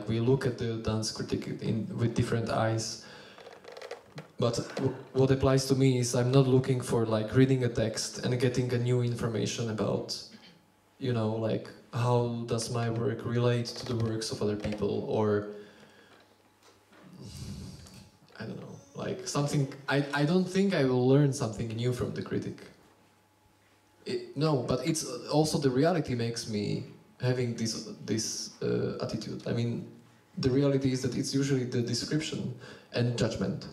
we look at the dance critic with different eyes. But what applies to me is I'm not looking for reading a text and getting a new information about, how does my work relate to the works of other people, or I don't know, something. I don't think I will learn something new from the critic. No, but it's also the reality makes me having this attitude. I mean, the reality is that it's usually the description and judgment,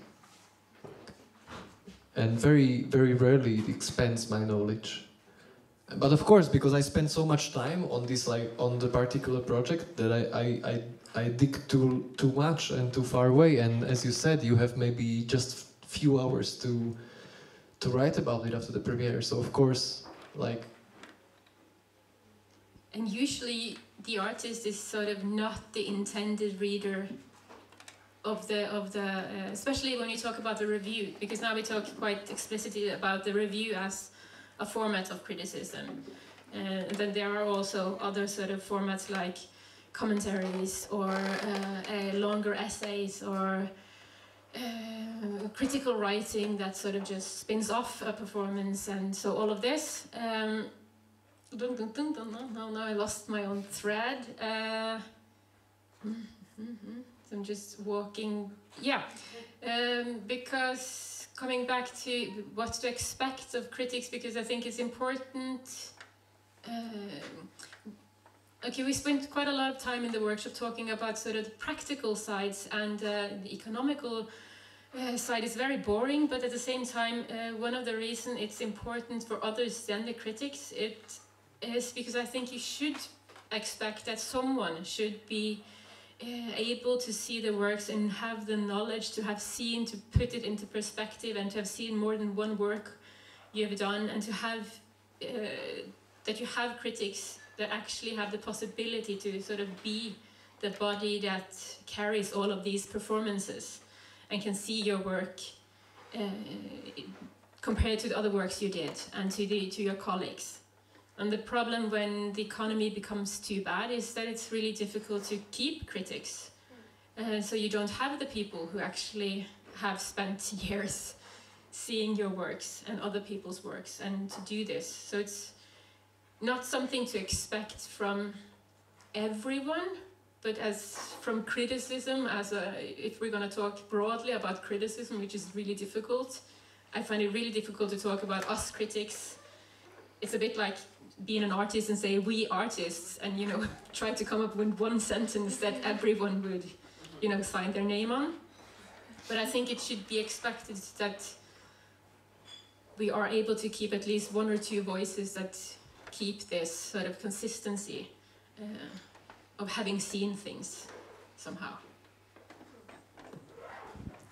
and very, very rarely it expands my knowledge. But of course, because I spend so much time on this, on the particular project, that I dig too much and too far away. And as you said, you have maybe just few hours to write about it after the premiere. So of course. And usually the artist is sort of not the intended reader especially when you talk about the review, because now we talk quite explicitly about the review as a format of criticism. Then there are also other sort of formats like commentaries or longer essays or critical writing that sort of just spins off a performance, and so all of this. No, I lost my own thread. So I'm just walking. Yeah, because coming back to what to expect of critics, because I think it's important. Okay, we spent quite a lot of time in the workshop talking about sort of the practical sides, and the economical side is very boring, but at the same time, one of the reasons it's important for others than the critics, it is because I think you should expect that someone should be able to see the works and have the knowledge to have seen, to put it into perspective, and to have seen more than one work you have done, and to have that you have critics that actually have the possibility to sort of be the body that carries all of these performances and can see your work compared to the other works you did and to your colleagues. And the problem when the economy becomes too bad is that it's really difficult to keep critics. So you don't have the people who actually have spent years seeing your works and other people's works and to do this. So it's not something to expect from everyone, but as from criticism, if we're going to talk broadly about criticism, which is really difficult, I find it really difficult to talk about us critics. It's a bit like being an artist and say we artists, and try to come up with one sentence that everyone would sign their name on. But I think it should be expected that we are able to keep at least one or two voices that keep this sort of consistency of having seen things somehow.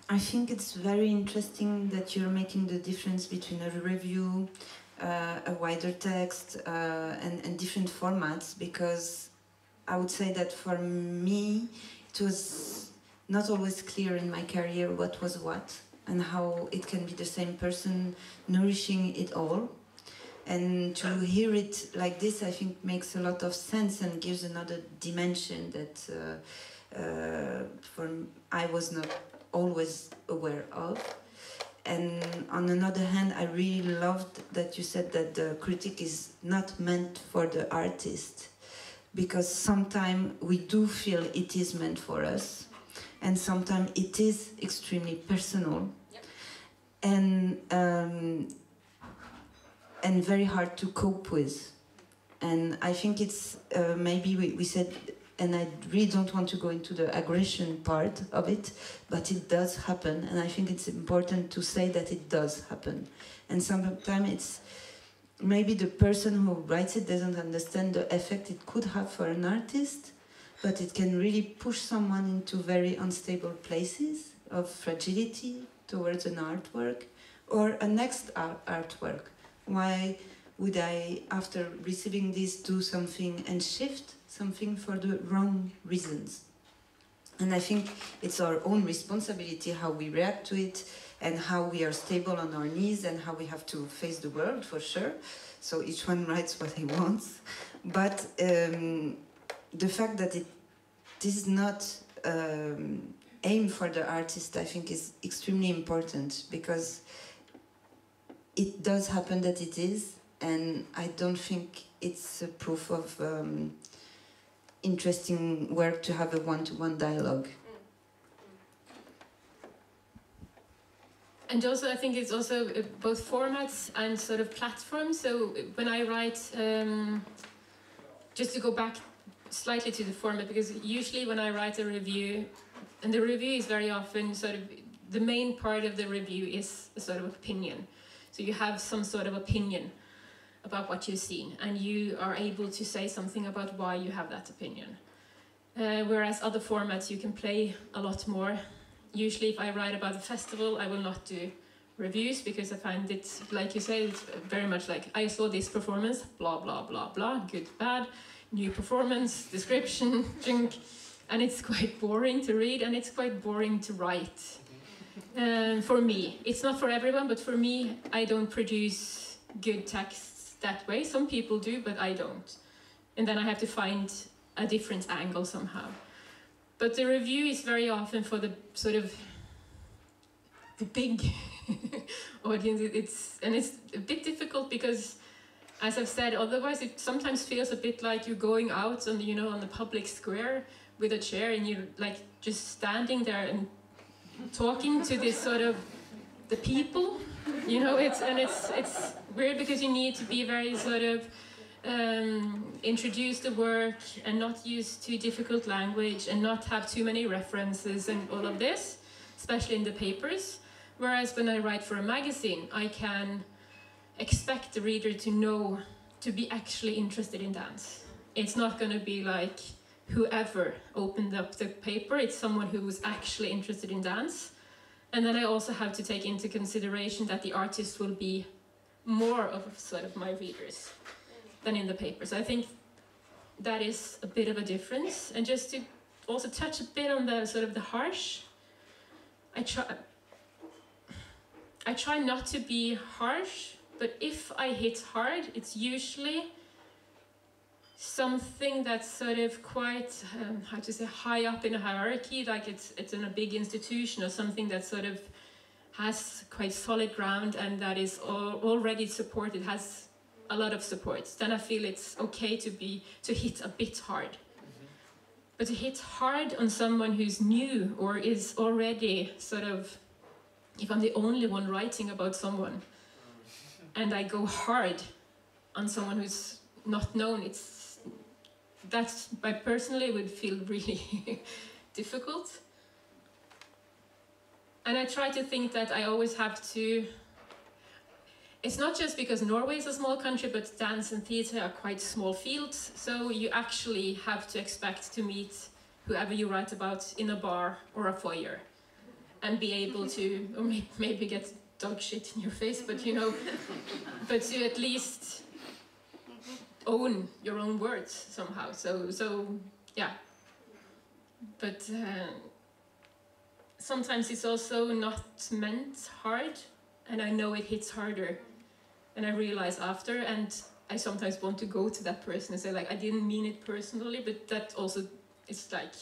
I think it's very interesting that you're making the difference between a review, a wider text, and different formats, because I would say that for me it was not always clear in my career what was what and how it can be the same person nourishing it all. And to hear it like this, I think, makes a lot of sense and gives another dimension that I was not always aware of. And on another hand, I really loved that you said that the critic is not meant for the artist, because sometimes we do feel it is meant for us, and sometimes it is extremely personal. Yep. And very hard to cope with. And I think it's maybe we said, and I really don't want to go into the aggression part of it, but it does happen, and I think it's important to say that it does happen. And sometimes it's maybe the person who writes it doesn't understand the effect it could have for an artist, but it can really push someone into very unstable places of fragility towards an artwork or a next artwork. Why would I, after receiving this, do something and shift something for the wrong reasons? And I think it's our own responsibility how we react to it and how we are stable on our knees and how we have to face the world, for sure. So each one writes what he wants. But the fact that it is not aimed for the artist, I think, is extremely important, because it does happen that it is, and I don't think it's a proof of interesting work to have a one-to-one dialogue. And also, I think it's also both formats and sort of platforms. So when I write, just to go back slightly to the format, because usually when I write a review, and the review is very often sort of, the main part of the review is a sort of opinion. So you have some sort of opinion about what you've seen, and you are able to say something about why you have that opinion. Whereas other formats, you can play a lot more. Usually if I write about a festival, I will not do reviews, because I find it, like you say, it's very much like, I saw this performance, blah, blah, blah, blah, good, bad, new performance, description, drink, and it's quite boring to read, and it's quite boring to write. For me, it's not for everyone, but for me, I don't produce good texts that way. Some people do, but I don't. And then I have to find a different angle somehow. But the review is very often for the sort of the big audience. It's a bit difficult because, as I've said, otherwise it sometimes feels a bit like you're going out on, on the public square with a chair, and you're like just standing there and talking to this sort of the people, it's weird because you need to be very sort of introduce the work and not use too difficult language and not have too many references and all of this, especially in the papers. Whereas when I write for a magazine, I can expect the reader to be actually interested in dance. It's not going to be like whoever opened up the paper, it's someone who was actually interested in dance. And then I also have to take into consideration that the artist will be more of sort of my readers than in the papers. I think that is a bit of a difference. And just to also touch a bit on the sort of the harsh, I try not to be harsh, but if I hit hard, it's usually something that's sort of quite, high up in a hierarchy, like it's in a big institution or something that sort of has quite solid ground and that is already supported, has a lot of support. Then I feel it's okay to hit a bit hard. But to hit hard on someone who's new or is already sort of, if I'm the only one writing about someone and I go hard on someone who's not known, I personally would feel really difficult. And I try to think that I always have to, it's not just because Norway is a small country, but dance and theatre are quite small fields, so you actually have to expect to meet whoever you write about in a bar or a foyer and be able to, or maybe get dog shit in your face, but but to at least own your own words somehow. So yeah. But sometimes it's also not meant hard, and I know it hits harder, and I realize after, and I sometimes want to go to that person and say, like, I didn't mean it personally, but that also is like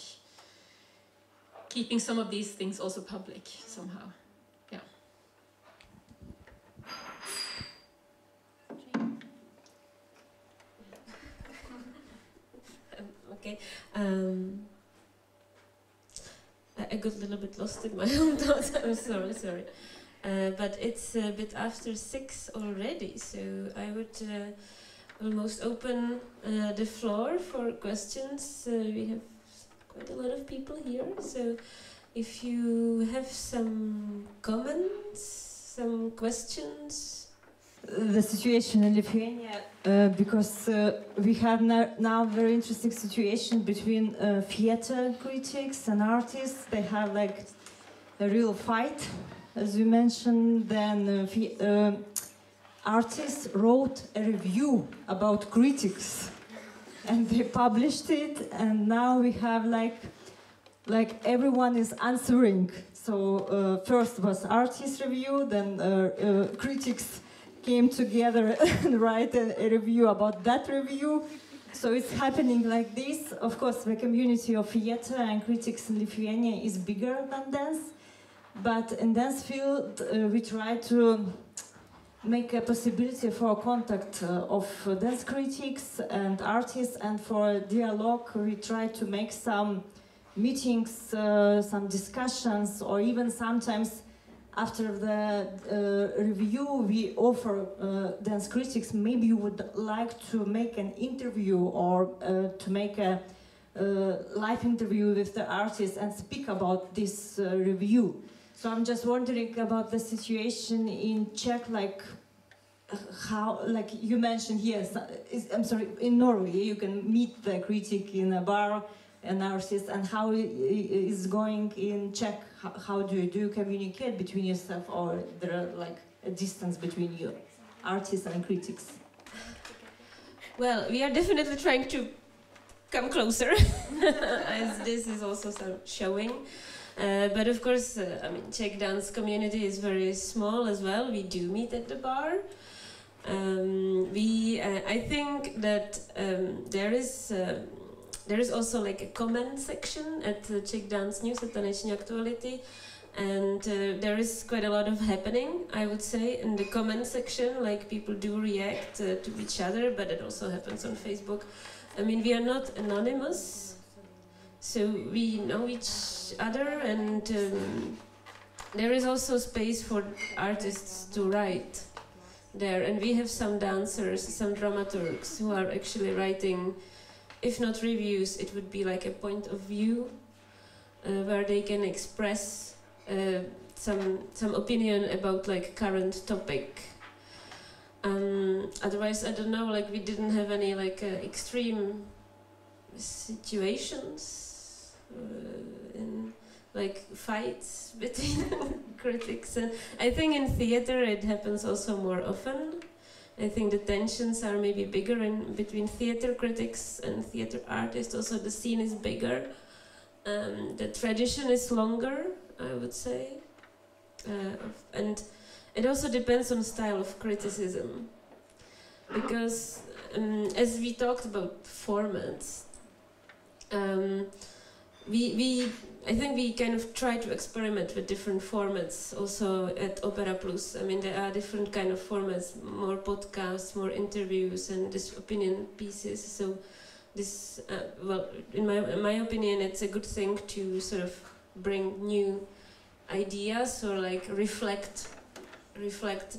keeping some of these things also public somehow. Yeah. Okay. I got a little bit lost in my own thoughts. I'm sorry. But it's a bit after 6 already, so I would almost open the floor for questions. We have quite a lot of people here, so if you have some comments, some questions. The situation in Lithuania, because we have now very interesting situation between theater critics and artists. They have like a real fight, as you mentioned. Then artists wrote a review about critics, and they published it. And now we have like everyone is answering. So first was artist review, then critics came together and write a review about that review. So it's happening like this. Of course, the community of theater and critics in Lithuania is bigger than dance. But in dance field, we try to make a possibility for contact of dance critics and artists, and for dialogue, we try to make some meetings, some discussions, or even sometimes after the review, we offer dance critics, maybe you would like to make an interview or to make a live interview with the artist and speak about this review. So I'm just wondering about the situation in Czech, like how, like you mentioned here, in Norway, you can meet the critic in a bar, an artist, and how is going in Czech? How do you communicate between yourself, or there are like a distance between you, artists and critics? Well, we are definitely trying to come closer, as this is also showing. But of course, I mean, Czech dance community is very small as well. We do meet at the bar. I think that there is also like a comment section at the Czech Dance News at Taneční, aktuality, and there is quite a lot of happening, I would say, in the comment section. Like, people do react to each other, but it also happens on Facebook. I mean, we are not anonymous, so we know each other, and there is also space for artists to write there, and we have some dancers, some dramaturgs who are actually writing, if not reviews, it would be like a point of view where they can express some opinion about like current topic. Otherwise, I don't know, like we didn't have any like extreme situations in like fights between critics, and I think in theater it happens also more often. I think the tensions are maybe bigger in between theater critics and theater artists. Also, the scene is bigger. The tradition is longer, I would say, and it also depends on style of criticism, because as we talked about formats, I think we kind of try to experiment with different formats also at Opera Plus. I mean, there are different kind of formats, more podcasts, more interviews, and this opinion pieces. So this, well, in my opinion, it's a good thing to sort of bring new ideas or like reflect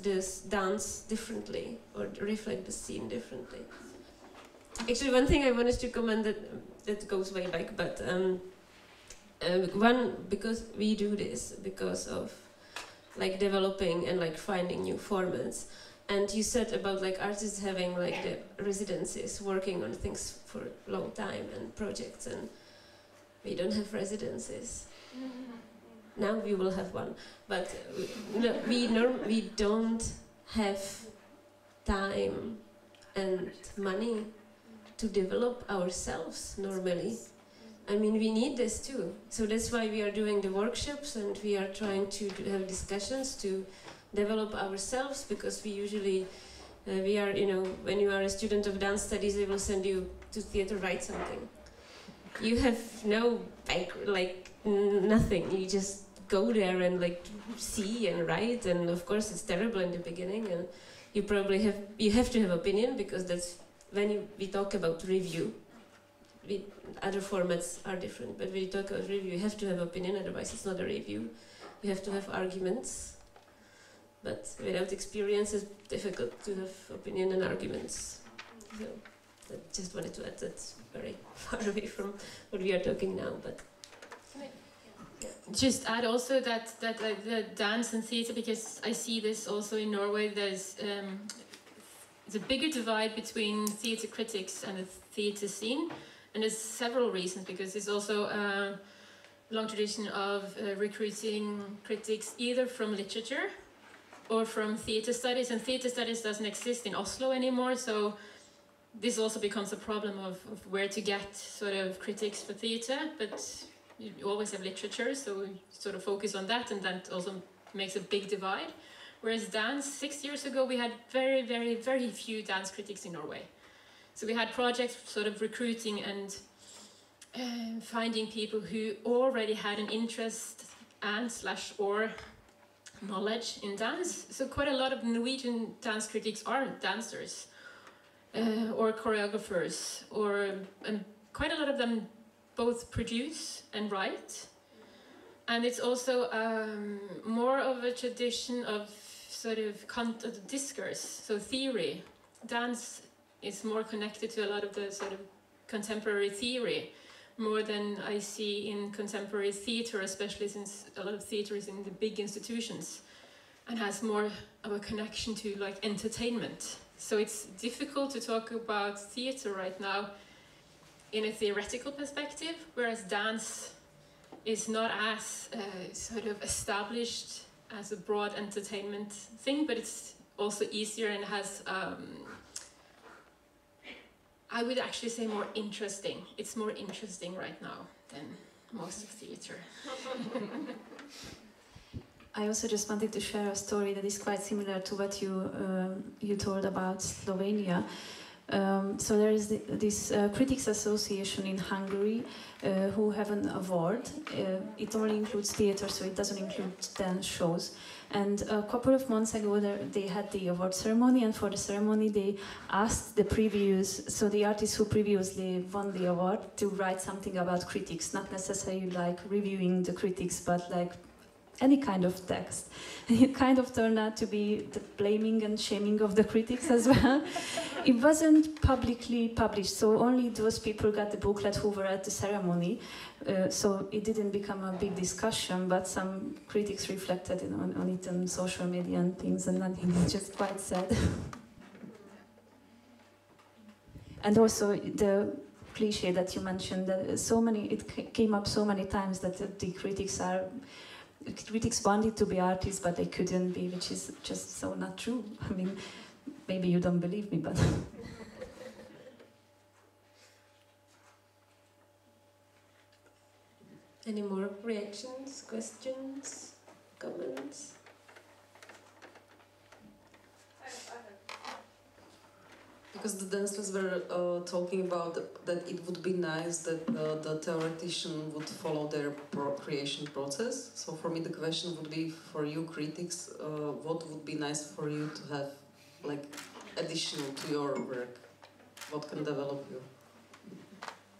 this dance differently, or reflect the scene differently. Actually, one thing I wanted to comment that goes way back, but because we do this because of like developing and like finding new formats. And you said about like artists having like the residencies, working on things for a long time and projects, and we don't have residencies. Now we will have one, but we don't have time and money to develop ourselves normally. I mean, we need this too. So that's why we are doing the workshops, and we are trying to have discussions to develop ourselves, because we usually, we are, you know, when you are a student of dance studies, they will send you to theater, write something. You have no, like nothing. You just go there and like see and write, and of course it's terrible in the beginning, and you probably have to have opinion, because that's when we talk about review. Other formats are different, but when you talk about review, you have to have opinion, otherwise it's not a review. You have to have arguments, but without experience it's difficult to have opinion and arguments. So I just wanted to add that's very far away from what we are talking now, but just add also that the dance and theatre, because I see this also in Norway, there's a bigger divide between theatre critics and the theatre scene. And there's several reasons, because there's also a long tradition of recruiting critics either from literature or from theatre studies, and theatre studies doesn't exist in Oslo anymore, so this also becomes a problem of where to get sort of critics for theatre, but you always have literature, so you sort of focus on that, and that also makes a big divide. Whereas dance, 6 years ago, we had very, very, very few dance critics in Norway. So we had projects sort of recruiting and finding people who already had an interest and/or knowledge in dance. So quite a lot of Norwegian dance critics are dancers or choreographers, and quite a lot of them both produce and write. And it's also more of a tradition of sort of discourse, so theory. Dance is more connected to a lot of the sort of contemporary theory, more than I see in contemporary theatre, especially since a lot of theatre is in the big institutions and has more of a connection to like entertainment. So it's difficult to talk about theatre right now in a theoretical perspective, whereas dance is not as sort of established as a broad entertainment thing, but it's also easier and has I would actually say more interesting. It's more interesting right now than most of theatre. I also just wanted to share a story that is quite similar to what you told about Slovenia. So there is this Critics Association in Hungary who have an award. It only includes theatre, so it doesn't include dance shows. And a couple of months ago, they had the award ceremony, and for the ceremony, they asked the artists who previously won the award to write something about critics, not necessarily like reviewing the critics, but like any kind of text. And it kind of turned out to be the blaming and shaming of the critics as well. It wasn't publicly published, so only those people got the booklet who were at the ceremony. So it didn't become a big discussion, but some critics reflected on it on social media and things, and I think it's just quite sad. And also the cliche that you mentioned, that it came up so many times that the critics wanted to be artists, but they couldn't be, which is just so not true. I mean, maybe you don't believe me, but... Any more reactions, questions, comments? Because the dancers were talking about that it would be nice that the theoretician would follow their creation process. So for me the question would be, for you critics, what would be nice for you to have, like, additional to your work? What can develop you?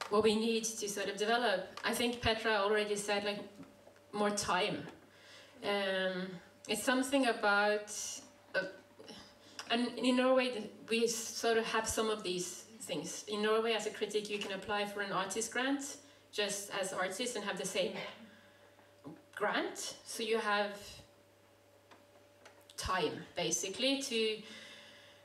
What we need to sort of develop, I think Petra already said, like, more time. It's something about, and in Norway we sort of have some of these things. In Norway, as a critic, you can apply for an artist grant just as artist and have the same grant. So you have time, basically, to...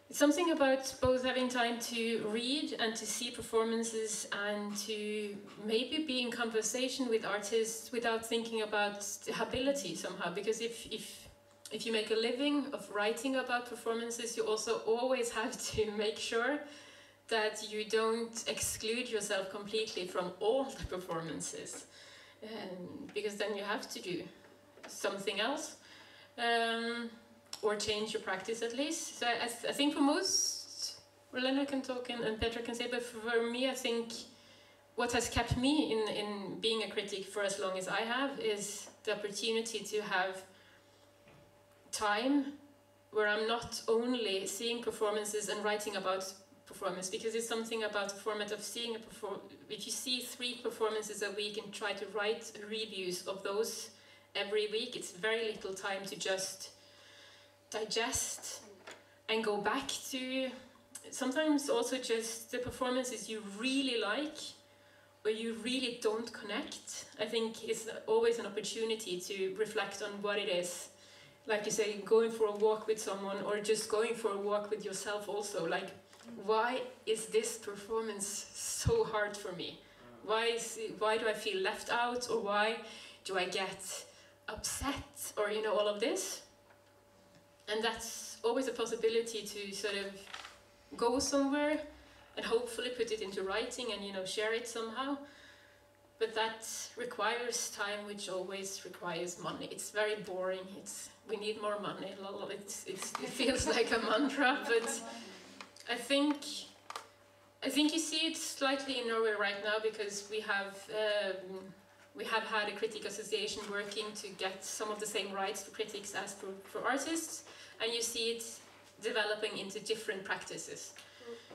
It's something about both having time to read and to see performances and to maybe be in conversation with artists without thinking about ability somehow. Because if you make a living of writing about performances, you also always have to make sure that you don't exclude yourself completely from all the performances. Because then you have to do something else. Or change your practice at least. So I think for most, Lena can talk and Petra can say, but for me, I think what has kept me in being a critic for as long as I have is the opportunity to have time where I'm not only seeing performances and writing about performance, because it's something about the format of seeing a performance. If you see 3 performances a week and try to write reviews of those every week, it's very little time to just digest and go back to sometimes also just the performances you really like or you really don't connect. I think it's always an opportunity to reflect on what it is. Like you say, going for a walk with someone or just going for a walk with yourself also. Like, why is this performance so hard for me? Why do I feel left out, or why do I get upset, or all of this? And that's always a possibility to sort of go somewhere and hopefully put it into writing and share it somehow. But that requires time, which always requires money. It's very boring. We need more money. It feels like a mantra, but I think you see it slightly in Norway right now, because we have had a critic association working to get some of the same rights for critics as for artists, and you see it developing into different practices.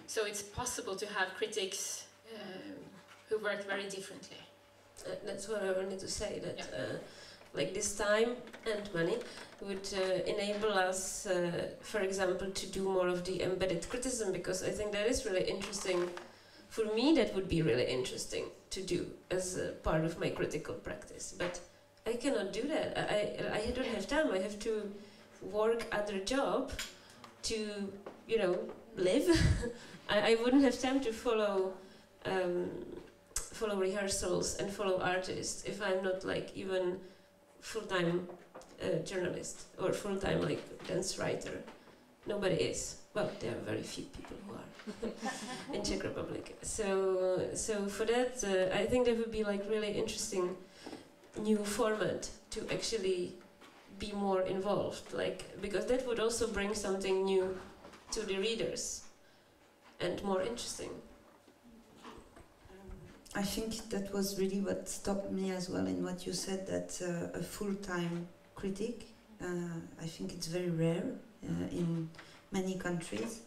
So it's possible to have critics who work very differently. That's what I wanted to say, that like this time and money would enable us, for example, to do more of the embedded criticism, because I think that is really interesting. For me, that would be really interesting to do as a part of my critical practice, but I cannot do that. I don't have time. I have to work other job to, live. I wouldn't have time to follow rehearsals and follow artists if I'm not like even full-time journalist or full-time like dance writer. nobody is. Well, there are very few people who are in Czech Republic. So for that, I think that would be like really interesting new format to actually be more involved, like, because that would also bring something new to the readers and more interesting. I think that was really what stopped me as well in what you said, that a full-time critic, I think it's very rare in many countries.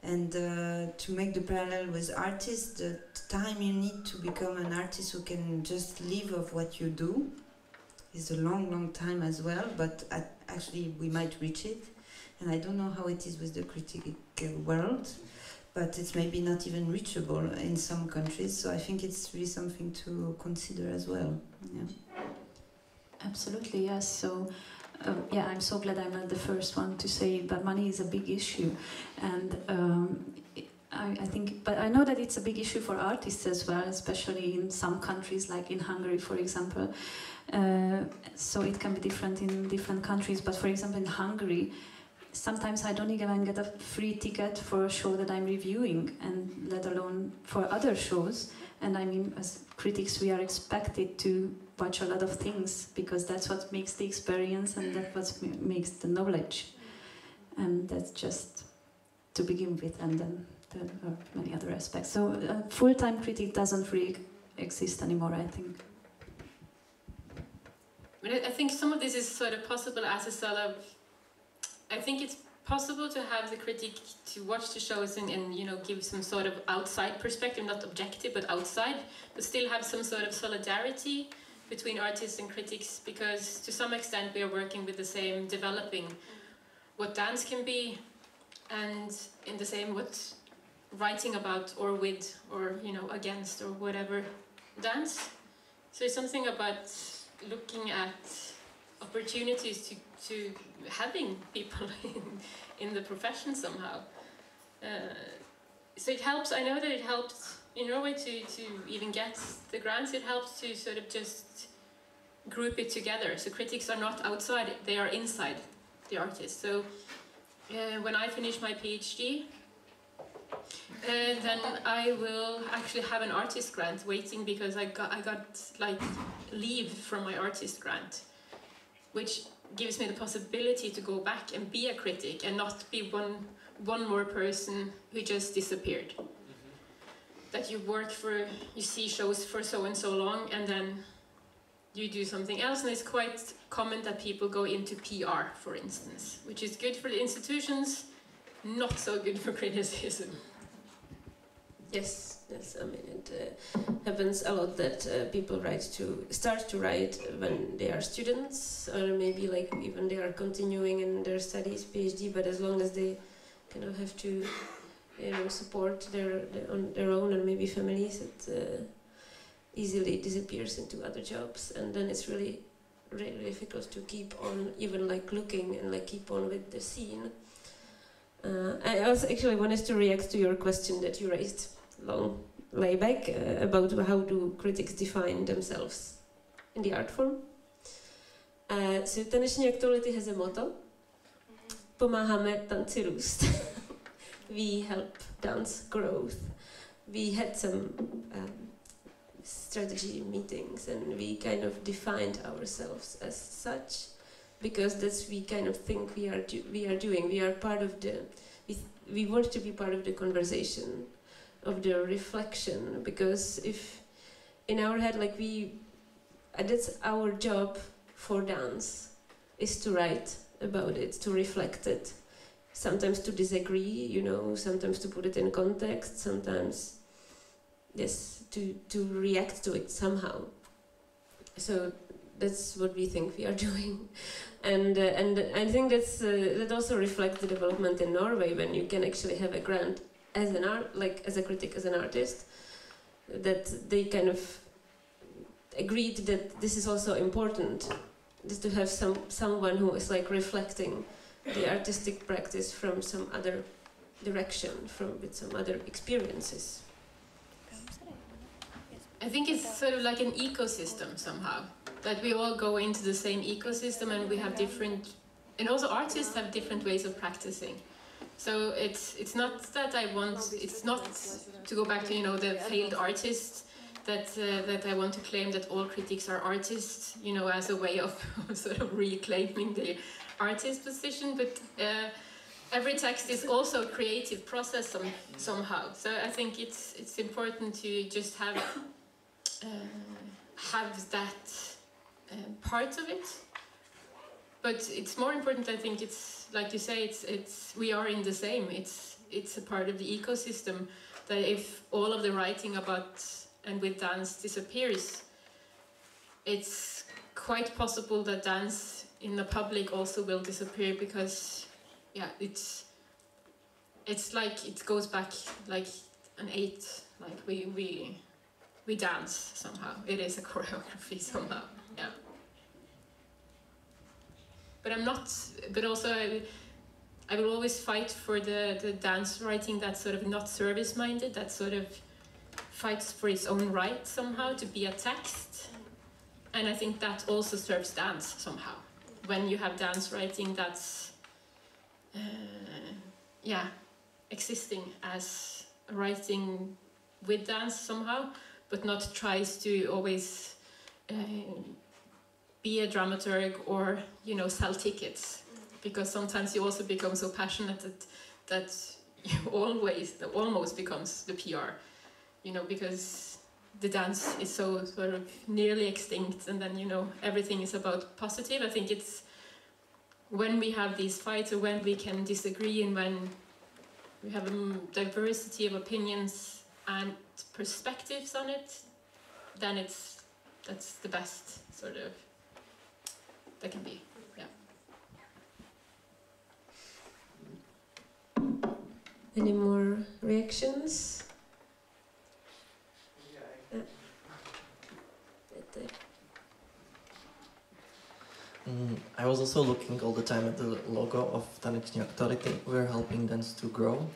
And to make the parallel with artists, the time you need to become an artist who can just live of what you do is a long, long time as well, but actually we might reach it. And I don't know how it is with the critical world, but it's maybe not even reachable in some countries, so I think it's really something to consider as well. Yeah. Absolutely, yes. So, yeah, I'm so glad I'm not the first one to say that money is a big issue, and I think, but I know that it's a big issue for artists as well, especially in some countries, like in Hungary, for example. So it can be different in different countries, but for example in Hungary, sometimes I don't even get a free ticket for a show that I'm reviewing, and let alone for other shows. And I mean, as critics, we are expected to watch a lot of things, because that's what makes the experience and that's what makes the knowledge. And that's just to begin with, and then there are many other aspects. So a full-time critic doesn't really exist anymore, I think. But I think some of this is sort of possible as a sort of, I think it's possible to have the critic to watch the shows and you know, give some sort of outside perspective, not objective but outside, but still have some sort of solidarity between artists and critics, because to some extent we are working with the same, developing what dance can be, and in the same what writing about or with or you know against or whatever dance. So it's something about looking at opportunities to having people in the profession somehow. So it helps, I know that it helps in Norway to even get the grants. It helps to sort of just group it together. So critics are not outside, they are inside the artist. So when I finish my PhD, then I will actually have an artist grant waiting, because I got like leave from my artist grant, which gives me the possibility to go back and be a critic and not be one more person who just disappeared. That you work for, you see shows for so and so long, and then you do something else. And it's quite common that people go into PR, for instance, which is good for the institutions, not so good for criticism. Yes, I mean, it happens a lot that people start to write when they are students, or maybe like even they are continuing in their studies, PhD, but as long as they kind of have to support on their own and maybe families, it easily disappears into other jobs, and then it's really, really difficult to keep on even like looking and like keep on with the scene. I also actually wanted to react to your question that you raised long way back about how do critics define themselves in the art form. So Taneční Actuality has a motto: pomáháme tanci růst. We help dance growth. We had some strategy meetings, and we kind of defined ourselves as such, because that's we kind of think we are doing. We are part of the. We want to be part of the conversation, of the reflection, because if in our head, like that's our job for dance, is to write about it, to reflect it, sometimes to disagree, sometimes to put it in context, sometimes, yes, to react to it somehow. So that's what we think we are doing, and I think that also reflects the development in Norway, when you can actually have a grant as as a critic, as an artist, that they kind of agreed that this is also important, just to have someone who is like reflecting the artistic practice from some other direction, with some other experiences. I think it's sort of like an ecosystem somehow, that we all go into the same ecosystem, and we have different, and also artists have different ways of practicing. So it's not that I want, it's not to go back to, you know, the failed artist, that I want to claim that all critics are artists, you know, as a way of sort of reclaiming the artist position, but every text is also a creative process somehow. So I think it's important to just have that part of it. But it's more important, I think, it's like you say, it's we are in the same. It's a part of the ecosystem that if all of the writing about and with dance disappears, it's quite possible that dance in the public also will disappear, because yeah, it's like it goes back like an 8, like we dance somehow. It is a choreography somehow, yeah. But I'm not, but also I will always fight for the dance writing that's sort of not service-minded, that sort of fights for its own right somehow to be a text. And I think that also serves dance somehow. When you have dance writing that's, yeah, existing as writing with dance somehow, but not tries to always be a dramaturg or, you know, sell tickets, because sometimes you also become so passionate that you almost becomes the PR, you know, because the dance is so sort of nearly extinct, and then, you know, everything is about positive. I think it's when we have these fights, or when we can disagree, and when we have a diversity of opinions and perspectives on it, then that's the best sort of that can be, yeah. Any more reactions? I was also looking all the time at the logo of Taneční Actuality. We're helping dance to grow.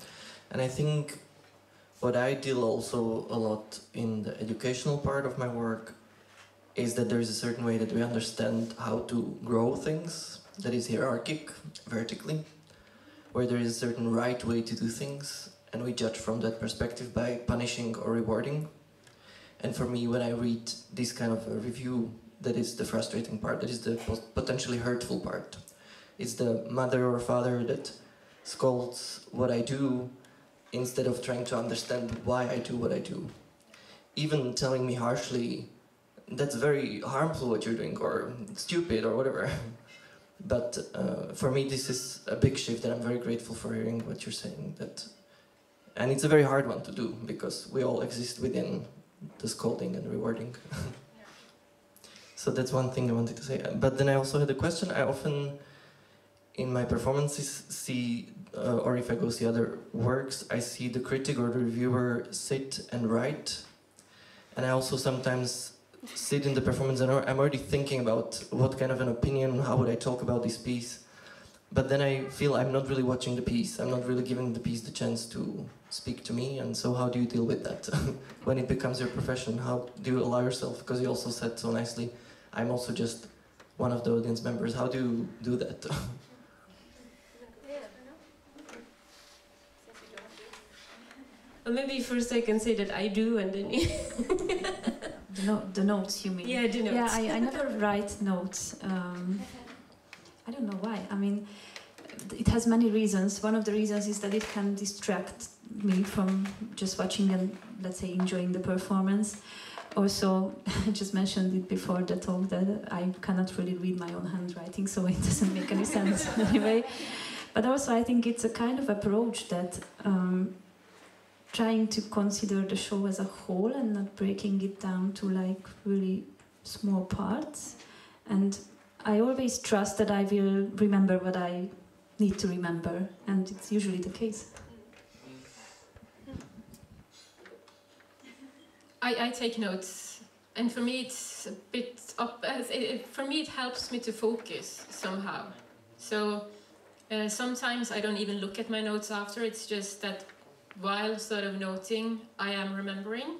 And I think what I deal also a lot in the educational part of my work is that there is a certain way that we understand how to grow things that is hierarchic, vertically, where there is a certain right way to do things, and we judge from that perspective by punishing or rewarding. And for me, when I read this kind of a review, that is the frustrating part, that is the potentially hurtful part. It's the mother or father that scolds what I do instead of trying to understand why I do what I do. Even telling me harshly, that's very harmful what you're doing, or stupid, or whatever. But for me, this is a big shift, and I'm very grateful for hearing what you're saying. And it's a very hard one to do, because we all exist within the scolding and rewarding. So that's one thing I wanted to say. But then I also had a question. I often, in my performances, see, or if I go see other works, I see the critic or the reviewer sit and write. And I also sometimes sit in the performance and I'm already thinking about what kind of an opinion, how would I talk about this piece. But then I feel I'm not really watching the piece. I'm not really giving the piece the chance to speak to me. And so how do you deal with that? When it becomes your profession, how do you allow yourself? Because you also said so nicely, I'm also just one of the audience members. How do you do that? Well, maybe first I can say that I do, and then you The notes, you mean? Yeah, the notes. Yeah, I never write notes. I don't know why. I mean, it has many reasons. One of the reasons is that it can distract me from just watching and, let's say, enjoying the performance. Also, I just mentioned it before the talk that I cannot really read my own handwriting, so it doesn't make any sense anyway. But also, I think it's a kind of approach that trying to consider the show as a whole and not breaking it down to like really small parts. And I always trust that I will remember what I need to remember, and it's usually the case. I take notes, and for me it's a bit up. For me it helps me to focus somehow. So sometimes I don't even look at my notes after. It's just that while sort of noting, I am remembering.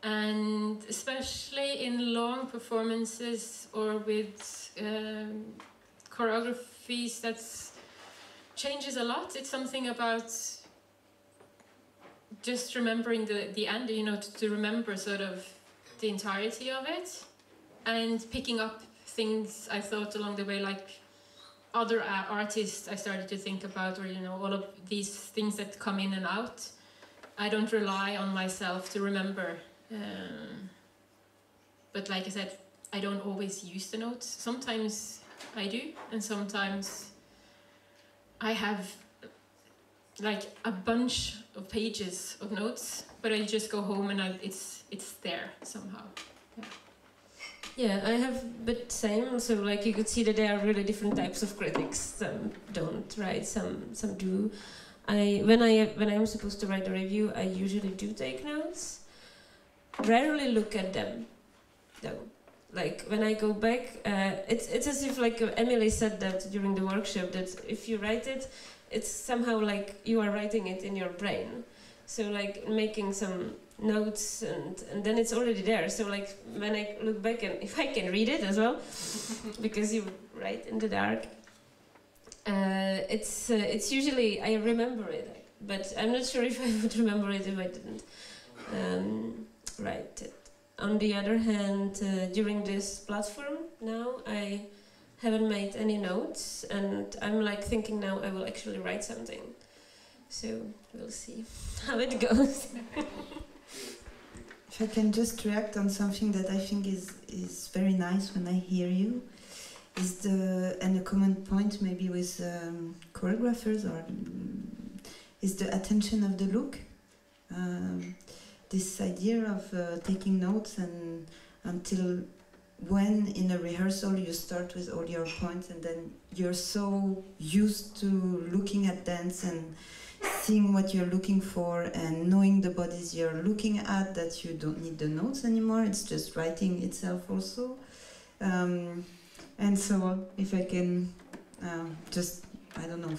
And especially in long performances or with choreographies that's changes a lot. It's something about just remembering the end, you know, to remember sort of the entirety of it, and picking up things I thought along the way, like other artists I started to think about, or, you know, all of these things that come in and out. I don't rely on myself to remember. But like I said, I don't always use the notes. Sometimes I do, and sometimes I have like a bunch of pages of notes, but I just go home and it's there somehow. Yeah, I have, but same. So like you could see that there are really different types of critics. Some don't write, some do. When I am supposed to write a review, I usually do take notes. Rarely look at them, though. Like when I go back, it's as if like Emily said that during the workshop, that if you write it, it's somehow like you are writing it in your brain. So like making some notes and then it's already there. So like when I look back, and if I can read it as well, because you write in the dark, it's usually I remember it, but I'm not sure if I would remember it if I didn't write it. On the other hand, during this platform now, I haven't made any notes, and I'm like thinking now I will actually write something. So we'll see how it goes. If I can just react on something that I think is very nice when I hear you, is and a common point maybe with choreographers, or is the attention of the look. This idea of taking notes, and until when in a rehearsal you start with all your points, and then you're so used to looking at dance and seeing what you're looking for and knowing the bodies you're looking at, that you don't need the notes anymore. It's just writing itself also. And so if I can just, I don't know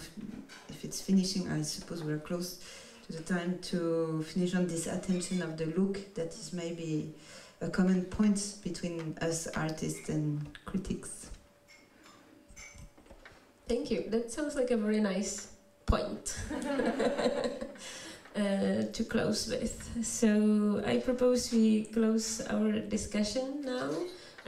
if it's finishing, I suppose we're close to the time to finish on this attention of the look that is maybe a common point between us artists and critics. Thank you. That sounds like a very nice point to close with. So I propose we close our discussion now.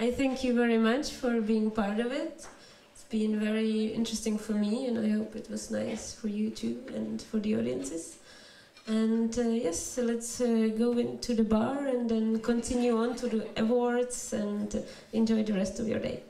I thank you very much for being part of it. It's been very interesting for me, and I hope it was nice for you too, and for the audiences. And yes, so let's go into the bar and then continue on to the awards and enjoy the rest of your day.